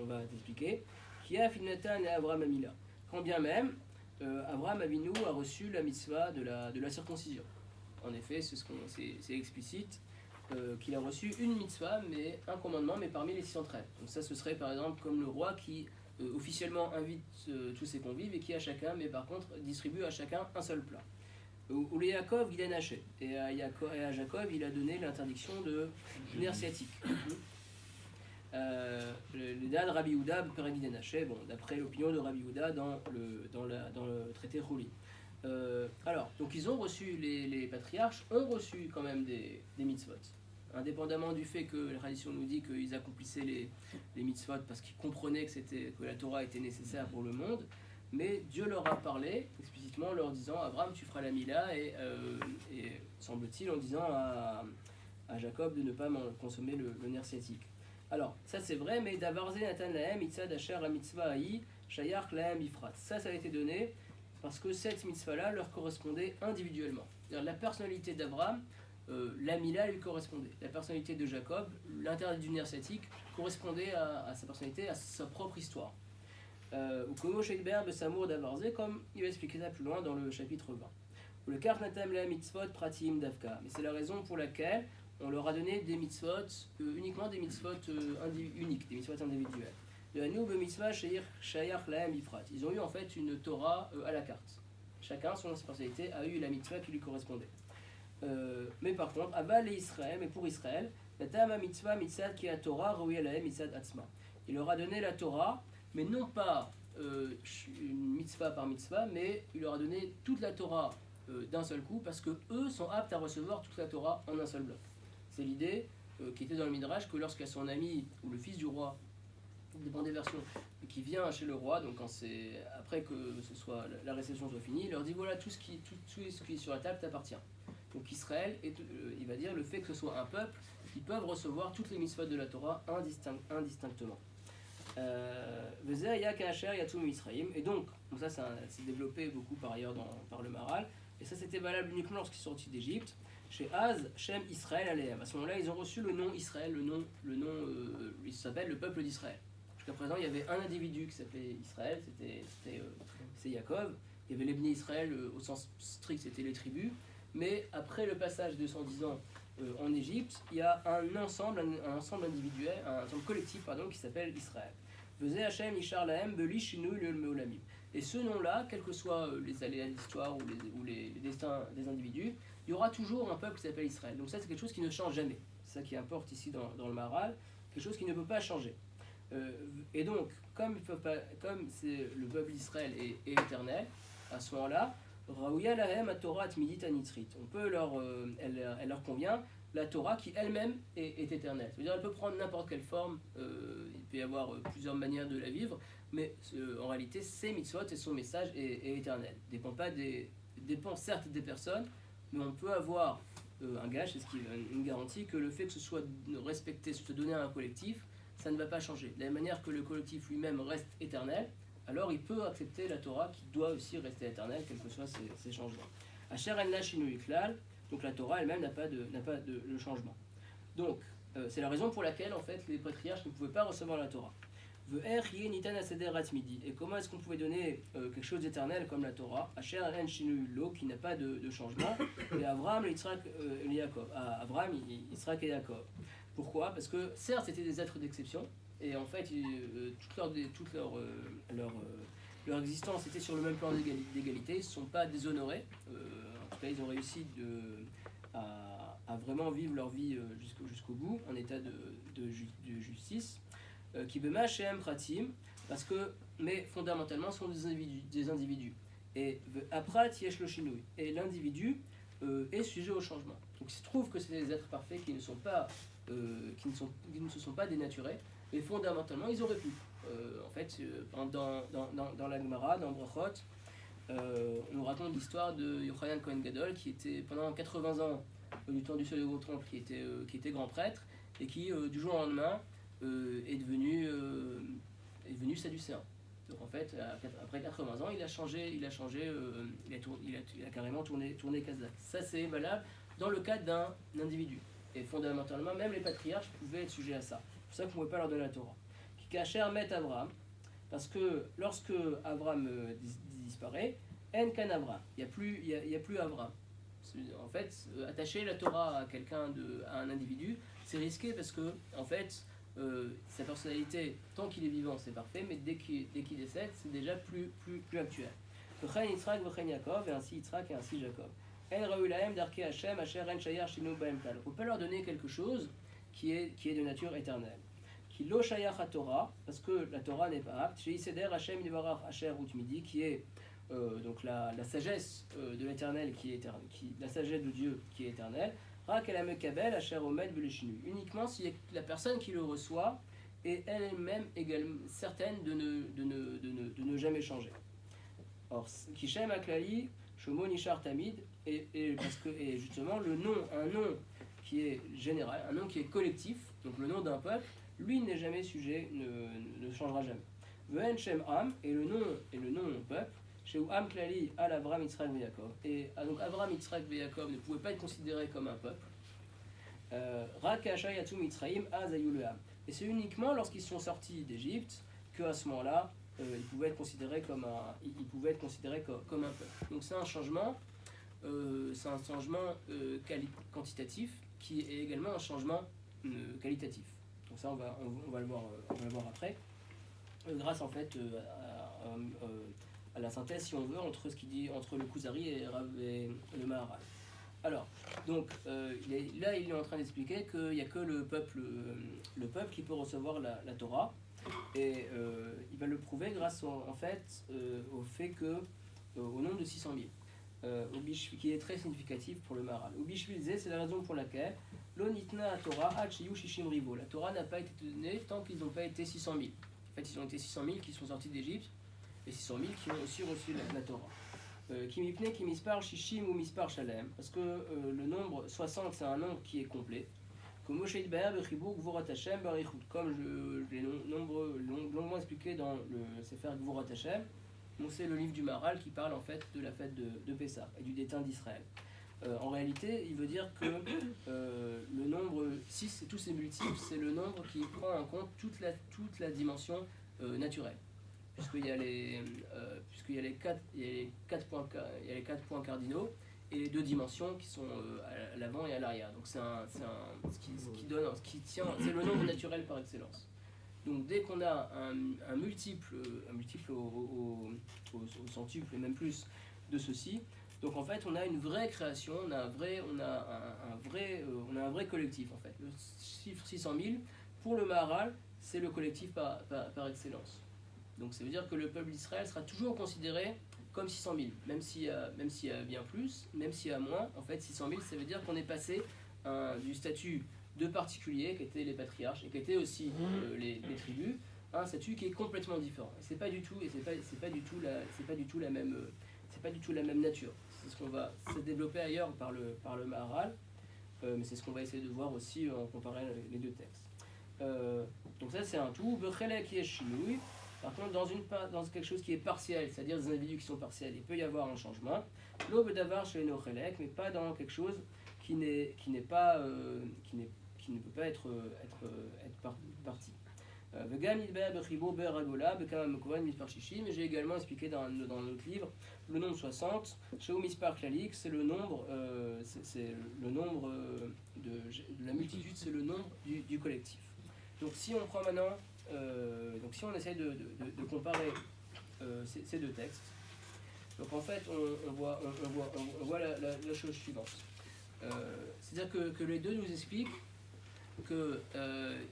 on va t'expliquer, qui a Finatan et Abraham Amila. Quand bien même, Abraham Avinu a reçu la mitzvah de la circoncision. En effet, c'est explicite. qu'il a reçu une mitzvah, mais un commandement, mais parmi les 613. Donc ça, ce serait par exemple comme le roi qui officiellement invite tous ses convives et qui à chacun, mais par contre distribue à chacun un seul plat. Ou les Yaakov, il a naché. Et à Jacob, il a donné l'interdiction de ner sciatique. Le dad Rabbi Yehuda, Perek Naché, bon, d'après l'opinion de Rabbi Yehuda dans le traité Chouli. Alors, donc ils ont reçu, les patriarches ont reçu quand même des mitzvot. Indépendamment du fait que la tradition nous dit qu'ils accomplissaient les mitzvot parce qu'ils comprenaient que la Torah était nécessaire pour le monde, mais Dieu leur a parlé explicitement en leur disant Abraham, tu feras la Mila, et semble-t-il en disant à Jacob de ne pas consommer le ner sciatique. Alors, ça c'est vrai, mais Davarze Natan Lahem, Mitzad Asher la mitzvah Aï, Shayach Lahem Ifrat. Ça a été donné parce que cette mitzvah-là leur correspondait individuellement. C'est-à-dire la personnalité d'Abraham, la Mila lui correspondait. La personnalité de Jacob, l'interdit du ner sciatique, correspondait à sa personnalité, à sa propre histoire. Ou Komo Sheikber Besamour Davarze, comme il va expliquer ça plus loin dans le chapitre 20. Ou le Karnatam la mitzvot pratim davka. Mais c'est la raison pour laquelle on leur a donné des mitzvot, uniquement des mitzvot uniques, des mitzvot individuelles. De Hanou Bemitzvah Shayach Lahem Ifrat. Ils ont eu en fait une Torah à la carte. Chacun, selon sa personnalité, a eu la mitzvah qui lui correspondait. Mais par contre, Aval et Israël, mais pour Israël, la Tama mitzvah mitzad qui a Torah, Rouya Lahem mitzad Atzma. Il leur a donné la Torah, mais non pas une mitzvah par mitzvah, mais il leur a donné toute la Torah d'un seul coup, parce que eux sont aptes à recevoir toute la Torah en un seul bloc. C'est l'idée qui était dans le Midrash que lorsqu'il y a son ami ou le fils du roi, dépend des versions, qui vient chez le roi, donc quand c'est après que la réception soit finie, il leur dit voilà tout ce qui est sur la table t'appartient. Donc Israël, il va dire le fait que ce soit un peuple qui peuvent recevoir toutes les mitzvot de la Torah indistinctement. Et donc ça c'est développé beaucoup par ailleurs par le Maral, et ça c'était valable uniquement lorsqu'ils sont sortis d'Égypte. Chez Az, Shem Israël Aleem. À ce moment-là, ils ont reçu le nom Israël, le nom il s'appelle le peuple d'Israël. Jusqu'à présent, il y avait un individu qui s'appelait Israël, c'est Yaakov. Il y avait les Bnei Israël au sens strict, c'était les tribus. Mais après le passage de 110 ans en Égypte, il y a un ensemble individuel, un ensemble collectif qui s'appelle Israël. Vezeh Hashem Ishar Lahem Beli Shinui le Meolamim. Et ce nom-là, quels que soient les aléas de l'histoire ou les destins des individus, il y aura toujours un peuple qui s'appelle Israël. Donc ça, c'est quelque chose qui ne change jamais. C'est ça qui importe ici dans le Maharal, quelque chose qui ne peut pas changer. Et donc, comme le peuple d'Israël est éternel, à ce moment-là, Raouya Lahem à Torah Tmidit Anitzrit. Elle leur convient la Torah qui elle-même est éternelle. C'est-à-dire elle peut prendre n'importe quelle forme, il peut y avoir plusieurs manières de la vivre, mais en réalité, ses mitzvot et son message est éternel. Dépend certes des personnes, mais on peut avoir un gage, c'est une garantie que le fait que ce soit respecté, se donner à un collectif, ça ne va pas changer. De la même manière que le collectif lui-même reste éternel, alors il peut accepter la Torah qui doit aussi rester éternelle, quels que soient ses changements. Asher en Lashinu Iklal, donc la Torah elle-même n'a pas de changement. Donc c'est la raison pour laquelle en fait les patriarches ne pouvaient pas recevoir la Torah. Et comment est-ce qu'on pouvait donner quelque chose d'éternel comme la Torah, Asher en Shinu Lo, qui n'a pas de changement, et Abraham, Yitzhak et Yaakov. Abraham, Yitzhak et Yaakov. Pourquoi ? Parce que certes c'était des êtres d'exception, et en fait toute leur existence était sur le même plan d'égalité, ils ne se sont pas déshonorés, en tout cas ils ont réussi à vraiment vivre leur vie jusqu'au bout, en état de justice, qui bema shem pratim, mais fondamentalement sont des individus. Et aprat yesh lo shinui, et l'individu est sujet au changement. Donc il se trouve que c'est des êtres parfaits qui ne se sont pas dénaturés, mais fondamentalement ils auraient pu. En fait, dans la Gemara, dans Brachot, on nous raconte l'histoire de Yochanan Kohen Gadol qui était pendant 80 ans du temps du second temple, qui était grand prêtre et qui du jour au lendemain est devenu sadducéen. Donc en fait, après 80 ans, il a carrément tourné kazakh. Ça c'est valable dans le cas d'un individu. Et fondamentalement, même les patriarches pouvaient être sujets à ça. C'est pour ça qu'on ne pouvait pas leur donner la Torah. Kacher met Abraham, parce que lorsque Abraham disparaît, En kan Abraham, il n'y a plus Abraham. En fait, attacher la Torah à à un individu, c'est risqué parce que, en fait, sa personnalité, tant qu'il est vivant, c'est parfait, mais dès qu'il décède, c'est déjà plus actuel. V'chein Yitzhak, v'chein Yaakov, et ainsi Yitzhak et ainsi Jacob. En Raoulahem, Darkei Hashem, Asher En Shayar Shinu Bahem Klal. On peut pas leur donner quelque chose qui est de nature éternelle. Qui lo Shayach à Torah, parce que la Torah n'est pas apte. Chez Yiseder Hashem Yivarach Asher Utmidi, qui est donc la sagesse de l'éternel la sagesse de Dieu qui est éternelle. Rak el Amekabel Asher Omed Beleshinu. Uniquement si la personne qui le reçoit est elle-même également certaine de ne jamais changer. Or, Kishem Aklali, Shomo Nishar Tamid, et justement un nom qui est général, un nom qui est collectif, donc le nom d'un peuple, lui n'est jamais sujet, ne changera jamais. Ve'en Shem Am, et le nom peuple, chez Am Klali al Avram Yitzhak Yaakov. Et donc Avram Yitzhak Yaakov ne pouvait pas être considéré comme un peuple. Rak Asher Yatsu Mitzrayim Az Ayul Am. Et c'est uniquement lorsqu'ils sont sortis d'Égypte qu'à ce moment-là, ils pouvaient être considérés comme un peuple. Donc c'est un changement quantitatif qui est également un changement qualitatif. Donc ça on va le voir après, grâce en fait à la synthèse, si on veut, entre le Kuzari et le Maharal. Alors, donc il est en train d'expliquer qu'il n'y a que le peuple qui peut recevoir la Torah. Et il va le prouver grâce au fait que au nombre de 600 000, qui est très significatif pour le Maharal. C'est la raison pour laquelle l'onitna Torah hachiyu shishim rivo. La Torah n'a pas été donnée tant qu'ils n'ont pas été 600 000. En fait, ils ont été 600 000 qui sont sortis d'Égypte et 600 000 qui ont aussi reçu la Torah. Kimipne kimispar shishim ou mispar shalem, parce que le nombre 60 c'est un nombre qui est complet. Comme je l'ai longuement expliqué dans le Sefer Gvurat Hashem, c'est le livre du Maharal qui parle en fait de la fête de Pessah et du déteint d'Israël. En réalité, il veut dire que le nombre 6 et tous ses multiples, c'est le nombre qui prend en compte toute la dimension naturelle. Puisqu'il y a les quatre points cardinaux et les deux dimensions qui sont à l'avant et à l'arrière. Donc c'est c'est le nombre naturel par excellence. Donc dès qu'on a un multiple au centuple et même plus de ceci, donc en fait on a une vraie création, on a un vrai collectif en fait. Le chiffre 600 000 pour le Maharal, c'est le collectif par excellence. Donc ça veut dire que le peuple d'Israël sera toujours considéré comme 600 000, même s'il y a bien plus, même s'il y a moins. En fait 600 000, ça veut dire qu'on est passé du statut de particuliers qui étaient les patriarches et qui étaient aussi les tribus, à un statut qui est complètement différent. Et c'est pas du tout la même nature. C'est ce qu'on va se développer ailleurs par le Maharal, mais c'est ce qu'on va essayer de voir aussi en comparant les deux textes. Donc ça c'est un tout. Bechelek yesh shinui. Par contre, dans quelque chose qui est partiel, c'est-à-dire des individus qui sont partiels, il peut y avoir un changement. L'aube d'avar chez nos relèques, mais pas dans quelque chose qui ne peut pas être parti. Mais j'ai également expliqué dans notre livre le nombre 60. Chez Mispar Klalik, c'est le nombre, de la multitude, c'est le nombre du collectif. Donc si on prend maintenant. Donc si on essaie de comparer ces deux textes, donc en fait on voit la chose suivante. C'est-à-dire que les deux nous expliquent qu'il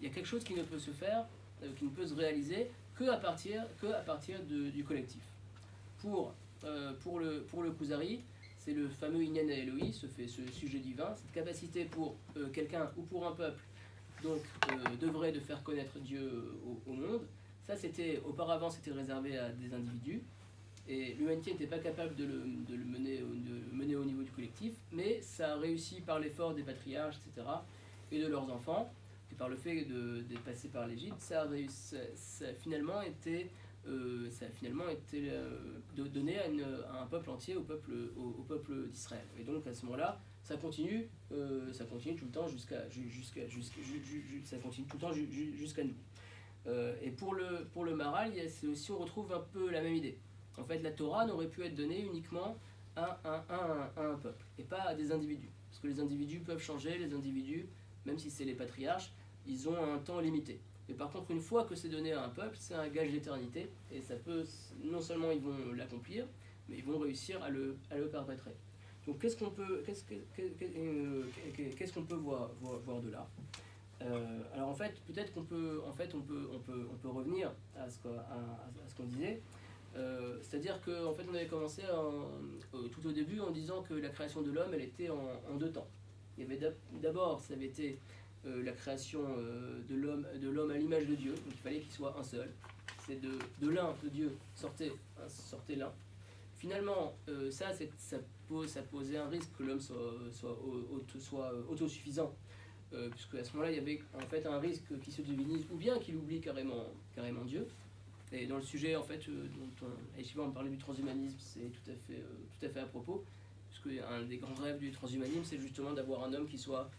y a quelque chose qui ne peut se faire, qui ne peut se réaliser qu'à partir du collectif. Pour le Kuzari, c'est le fameux Inyan Elohim, ce sujet divin, cette capacité pour quelqu'un ou pour un peuple donc devrait de faire connaître Dieu au monde. Ça auparavant c'était réservé à des individus et l'humanité n'était pas capable de le mener au niveau du collectif, mais ça a réussi par l'effort des patriarches, etc. et de leurs enfants, et par le fait d'être passé par l'Égypte, ça a finalement été donné à un peuple entier, au peuple d'Israël. Et donc à ce moment-là, ça continue tout le temps jusqu'à nous. Et pour le Maharal, on retrouve un peu la même idée. En fait, la Torah n'aurait pu être donnée uniquement à un peuple, et pas à des individus. Parce que les individus peuvent changer, les individus, même si c'est les patriarches, ils ont un temps limité. Mais par contre, une fois que c'est donné à un peuple, c'est un gage d'éternité, et ça peut, non seulement ils vont l'accomplir, mais ils vont réussir à le perpétrer. Donc qu'est-ce qu'on peut voir de là? Alors en fait, peut-être qu'on peut, on peut revenir à ce qu'on disait. C'est-à-dire qu'en fait, on avait commencé tout au début en disant que la création de l'homme, elle était en deux temps. Il y avait d'abord, ça avait été la création de l'homme à l'image de Dieu, donc il fallait qu'il soit un seul. C'est de l'un, de Dieu, sortait l'un. Finalement, ça posait un risque que l'homme soit autosuffisant, puisque à ce moment-là, il y avait en fait un risque qu'il se divinise, ou bien qu'il oublie carrément Dieu. Et dans le sujet, en fait, dont on parlait du transhumanisme, c'est tout à fait à propos, puisque un des grands rêves du transhumanisme, c'est justement d'avoir un homme qui soit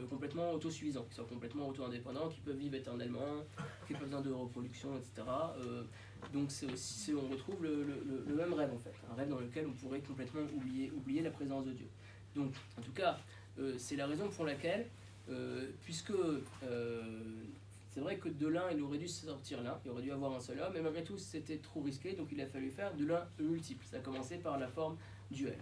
complètement autosuffisant, qui soit complètement auto-indépendant, qui peut vivre éternellement, qui n'a pas besoin de reproduction, etc. Donc c'est aussi, on retrouve le même rêve, en fait, un rêve dans lequel on pourrait complètement oublier la présence de Dieu. Donc, en tout cas, c'est la raison pour laquelle, puisque c'est vrai que de l'un, il aurait dû sortir l'un, il aurait dû avoir un seul homme, mais malgré tout, c'était trop risqué, donc il a fallu faire de l'un multiple. Ça a commencé par la forme duel.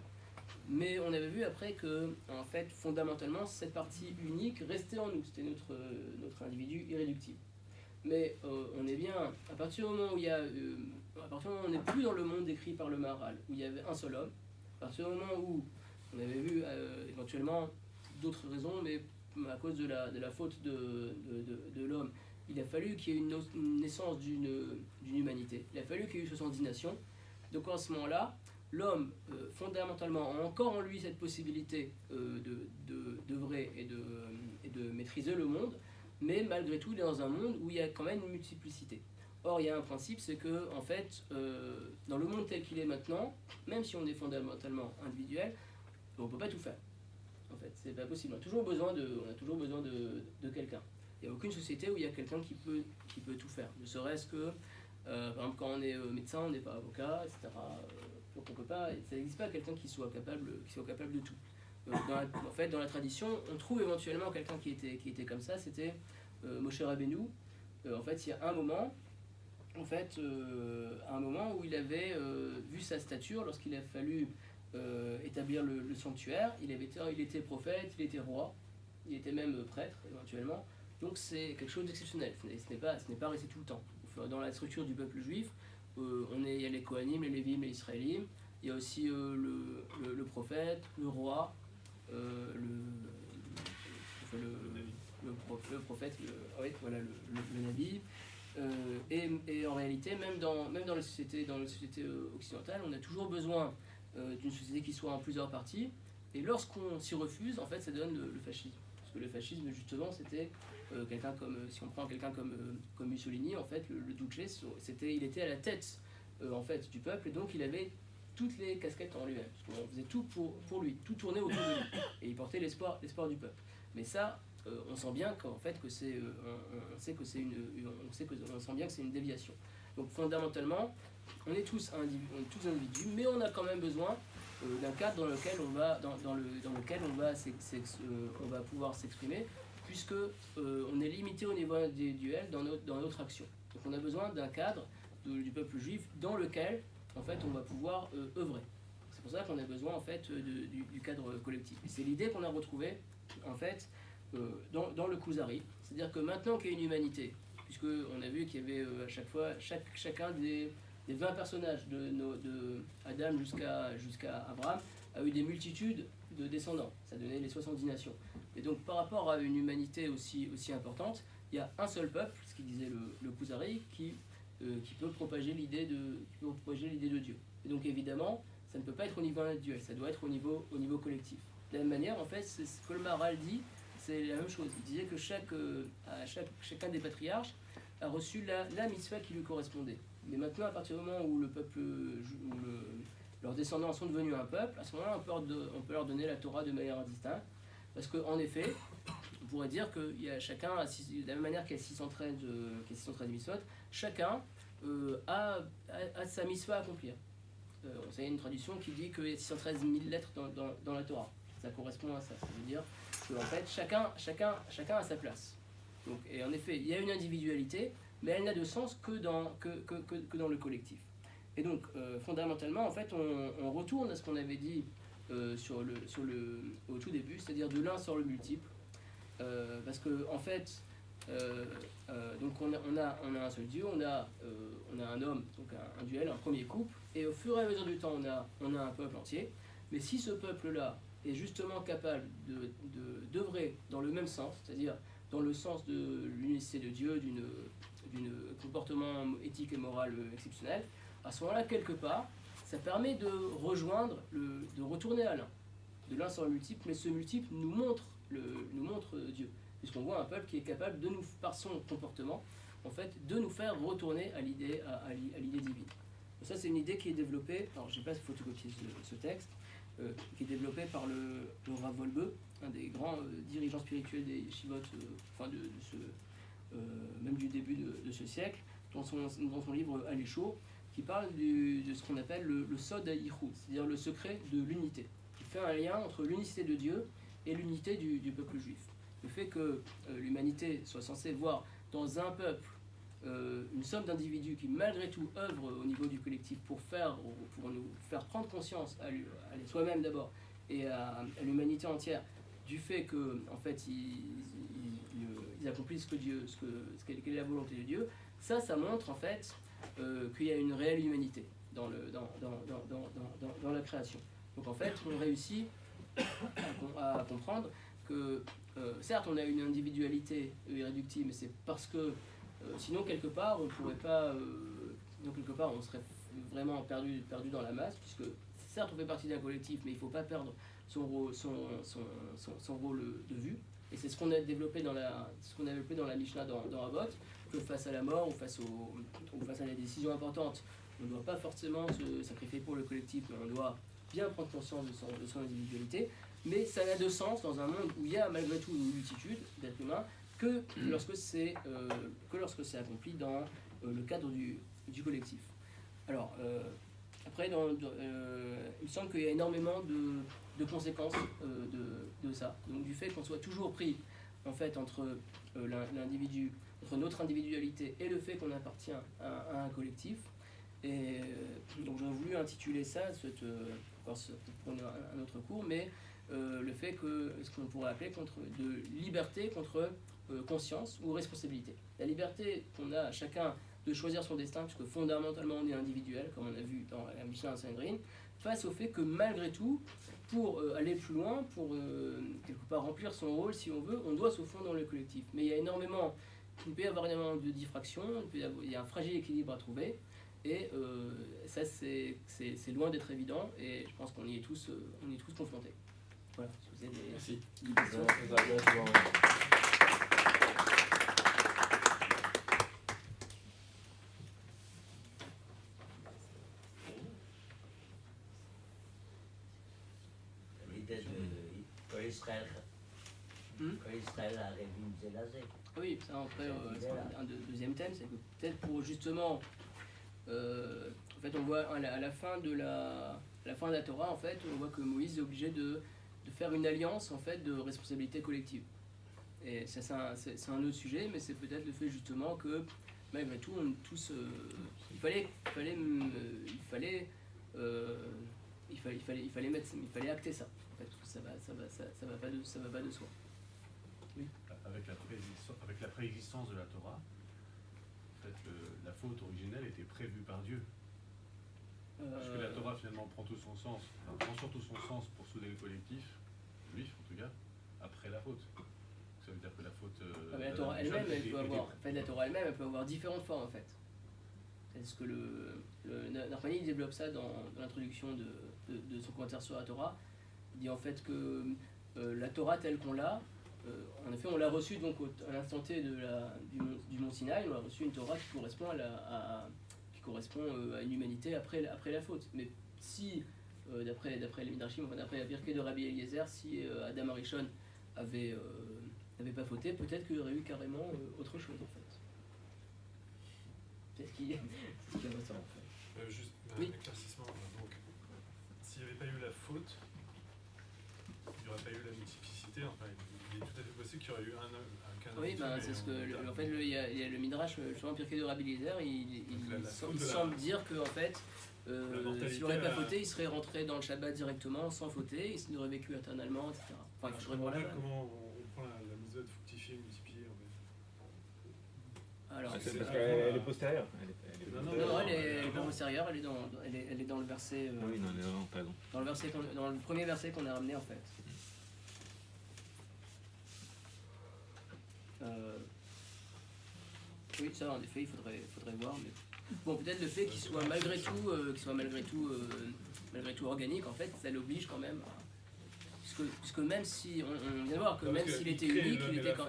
Mais on avait vu après que, en fait, fondamentalement, cette partie unique restait en nous. C'était notre individu irréductible. Mais on est bien, à partir du moment où on n'est plus dans le monde décrit par le Maharal, où il y avait un seul homme, à partir du moment où on avait vu éventuellement d'autres raisons, mais à cause de la faute de l'homme, il a fallu qu'il y ait une naissance d'une humanité. Il a fallu qu'il y ait eu 70 nations. Donc à ce moment-là, l'homme, fondamentalement, a encore en lui cette possibilité d'œuvrer et de maîtriser le monde, mais malgré tout, il est dans un monde où il y a quand même une multiplicité. Or, il y a un principe, c'est que, en fait, dans le monde tel qu'il est maintenant, même si on est fondamentalement individuel, on ne peut pas tout faire. En fait, c'est pas possible. On a toujours besoin de quelqu'un. Il n'y a aucune société où il y a quelqu'un qui peut tout faire. Ne serait-ce que, par exemple, quand on est médecin, on n'est pas avocat, etc. Donc on peut pas, ça n'existe pas quelqu'un qui soit capable de tout. En fait, dans la tradition, on trouve éventuellement quelqu'un qui était comme ça. C'était Moshe Rabbeinu. En fait, il y a un moment où il avait vu sa stature lorsqu'il a fallu établir le sanctuaire. Il était prophète, il était roi, il était même prêtre éventuellement. Donc c'est quelque chose d'exceptionnel. Ce n'est pas resté tout le temps. Dans la structure du peuple juif, il y a les Kohanim, les Lévim, les Israélim. Il y a aussi le prophète, le roi, le prophète, le Nabi. Et en réalité, même dans la société occidentale, on a toujours besoin d'une société qui soit en plusieurs parties. Et lorsqu'on s'y refuse, en fait, ça donne le fascisme. Parce que le fascisme, justement, c'était quelqu'un si on prend quelqu'un comme Mussolini, en fait, le Duce, il était à la tête en fait, du peuple, et donc il avait toutes les casquettes en lui-même. Parce qu'on faisait tout pour lui, tout tournait autour de lui. Et il portait l'espoir du peuple. Mais ça, on sent bien qu'en fait, on sent bien que c'est une déviation. Donc fondamentalement, on est tous individus, mais on a quand même besoin d'un cadre dans lequel on va pouvoir s'exprimer, puisque on est limité au niveau individuel dans notre action. Donc on a besoin d'un cadre du peuple juif dans lequel en fait on va pouvoir œuvrer. C'est pour ça qu'on a besoin en fait du cadre collectif. Et c'est l'idée qu'on a retrouvée en fait dans le Kuzari. C'est-à-dire que maintenant qu'il y a une humanité, puisque on a vu qu'il y avait à chaque fois chacun des 20 personnages de Adam jusqu'à Abraham a eu des multitudes de descendants. Ça donnait les 70 nations. Et donc par rapport à une humanité aussi importante, il y a un seul peuple, ce qu'il disait le Kuzari, qui peut propager l'idée de Dieu. Et donc évidemment, ça ne peut pas être au niveau individuel, ça doit être au niveau collectif. De la même manière, en fait, c'est ce que le Maharal dit, c'est la même chose. Il disait que chacun des patriarches a reçu la mitzvah qui lui correspondait. Mais maintenant, à partir du moment où le peuple, leurs descendants sont devenus un peuple, à ce moment-là, on peut leur donner la Torah de manière distincte. Parce qu'en effet, on pourrait dire qu'il y a chacun, de la même manière qu'il y a 613 mitzvot, chacun a sa mitzvah à accomplir. il y a une tradition qui dit qu'il y a 613 000 lettres dans la Torah. Ça correspond à ça. Ça veut dire qu'en fait, chacun a sa place. Donc, et en effet, il y a une individualité, mais elle n'a de sens que dans le collectif. Et donc, fondamentalement, en fait, on retourne à ce qu'on avait dit au tout début, c'est-à-dire de l'un sur le multiple. Parce que, en fait, donc on a un seul Dieu, on a un homme, donc un duel, un premier couple, et au fur et à mesure du temps, on a un peuple entier. Mais si ce peuple-là est justement capable d'œuvrer dans le même sens, c'est-à-dire dans le sens de l'unicité de Dieu, d'une comportement éthique et moral exceptionnel, à ce moment-là, quelque part, ça permet de rejoindre, de retourner à l'un, de l'un sur le multiple, mais ce multiple nous montre Dieu, puisqu'on voit un peuple qui est capable de nous, par son comportement, en fait, de nous faire retourner à l'idée divine. Et ça, c'est une idée qui est développée, alors je n'ai pas photocopié ce texte, qui est développé par le Rav Wolbe, un des grands dirigeants spirituels des yeshivot, même du début de ce siècle, dans son livre Alécho, qui parle de ce qu'on appelle le Sod HaYichud, c'est-à-dire le secret de l'unité, qui fait un lien entre l'unicité de Dieu et l'unité du peuple juif. Le fait que l'humanité soit censée voir dans un peuple une somme d'individus qui malgré tout œuvrent au niveau du collectif pour nous faire prendre conscience à soi-même d'abord et à l'humanité entière du fait que en fait ils accomplissent quelle est la volonté de Dieu, ça montre en fait qu'il y a une réelle humanité dans la création. Donc en fait on réussit à comprendre que certes on a une individualité irréductible, mais c'est parce que sinon quelque part on pourrait pas on serait vraiment perdu dans la masse, puisque certes on fait partie d'un collectif, mais il ne faut pas perdre son rôle de vue. Et c'est ce qu'on a développé dans la Mishnah dans Avot, que face à la mort ou face à des décisions importantes, on ne doit pas forcément se sacrifier pour le collectif, mais on doit bien prendre conscience de son individualité. Mais ça n'a de sens dans un monde où il y a malgré tout une multitude d'êtres humains que lorsque c'est accompli dans le cadre du collectif. Alors, après, il me semble qu'il y a énormément de conséquences de ça. Donc du fait qu'on soit toujours pris en fait entre l'individu, entre notre individualité et le fait qu'on appartient à un collectif. Et donc j'aurais voulu intituler ça, pour un autre cours, mais le fait que ce qu'on pourrait appeler de liberté contre conscience ou responsabilité. La liberté qu'on a chacun de choisir son destin, puisque fondamentalement on est individuel, comme on a vu dans la Mishnah Sanhedrin, face au fait que malgré tout, pour aller plus loin, pour quelque part remplir son rôle si on veut, on doit se fondre dans le collectif. Mais il peut y avoir énormément de diffractions, il y a un fragile équilibre à trouver, et ça c'est loin d'être évident, et je pense qu'on y est tous confrontés. Voilà, si vous avez des questions. Quand Israël a révisé la zé. Oui, ça après, un deuxième thème, c'est que peut-être pour justement, en fait on voit à la fin de la Torah, en fait, on voit que Moïse est obligé de faire une alliance en fait de responsabilité collective. Et ça c'est un autre sujet, mais c'est peut-être le fait justement que malgré tout on tous il fallait acter ça. En fait, ça va pas de soi. Oui. Avec la préexistence de la Torah, en fait, la faute originelle était prévue par Dieu. Parce que la Torah finalement prend surtout son sens pour souder le collectif, juif en tout cas, après la faute. Ça veut dire que la faute. La Torah elle-même, elle peut avoir différentes formes en fait. Est-ce que Narmani développe ça dans l'introduction de son commentaire sur la Torah. Il dit en fait que la Torah telle qu'on l'a, en effet on l'a reçue donc à l'instant T du mont Sinaï, on a reçu une Torah qui correspond à une humanité après la faute. Mais si, d'après les Midrashim, d'après la Pirkei de Rabbi Eliezer, si Adam Arishon n'avait pas fauté, peut-être qu'il y aurait eu carrément autre chose en fait. C'est ce qui ressort en fait. Juste un éclaircissement. Donc, faute, il n'y aurait pas eu la multiplicité. Enfin, il est tout à fait possible qu'il y aurait eu qu'un Oui, ben, c'est ce que en fait il y a le Midrash, justement Pirkei de Rabbi Eliezer, il semble dire que en fait s'il n'aurait pas fauté, il serait rentré dans le Shabbat directement sans fauter, il aurait vécu éternellement, etc. Enfin, je ne comprends pas comment on prend la mitzvah de fructifier, multiplier en fait. Alors, c'est parce qu'elle est postérieure. Non, elle est pas postérieure, elle est dans le verset. Ah oui, non, pardon. Dans le premier verset qu'on a ramené en fait. Oui, ça en effet, il faudrait voir. Mais... Bon, peut-être le fait qu'il soit malgré tout organique, en fait, ça l'oblige quand même. Puisque même si on vient de voir que même s'il était unique,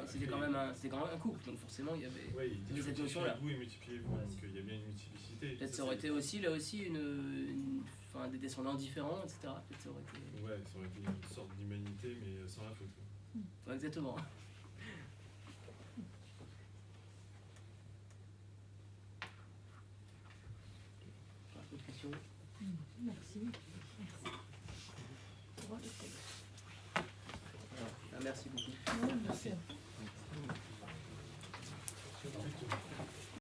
c'était quand même un couple. Donc forcément, il y avait cette notion-là. Multipliez-vous et multipliez-vous. Donc il y a bien une multiplicité. Peut-être ça aurait été aussi des descendants différents, etc. Peut-être ça aurait été... Ouais, ça aurait été une sorte d'humanité, mais sans la faute. Ouais, exactement. Autre question ? Merci. Merci beaucoup. Merci.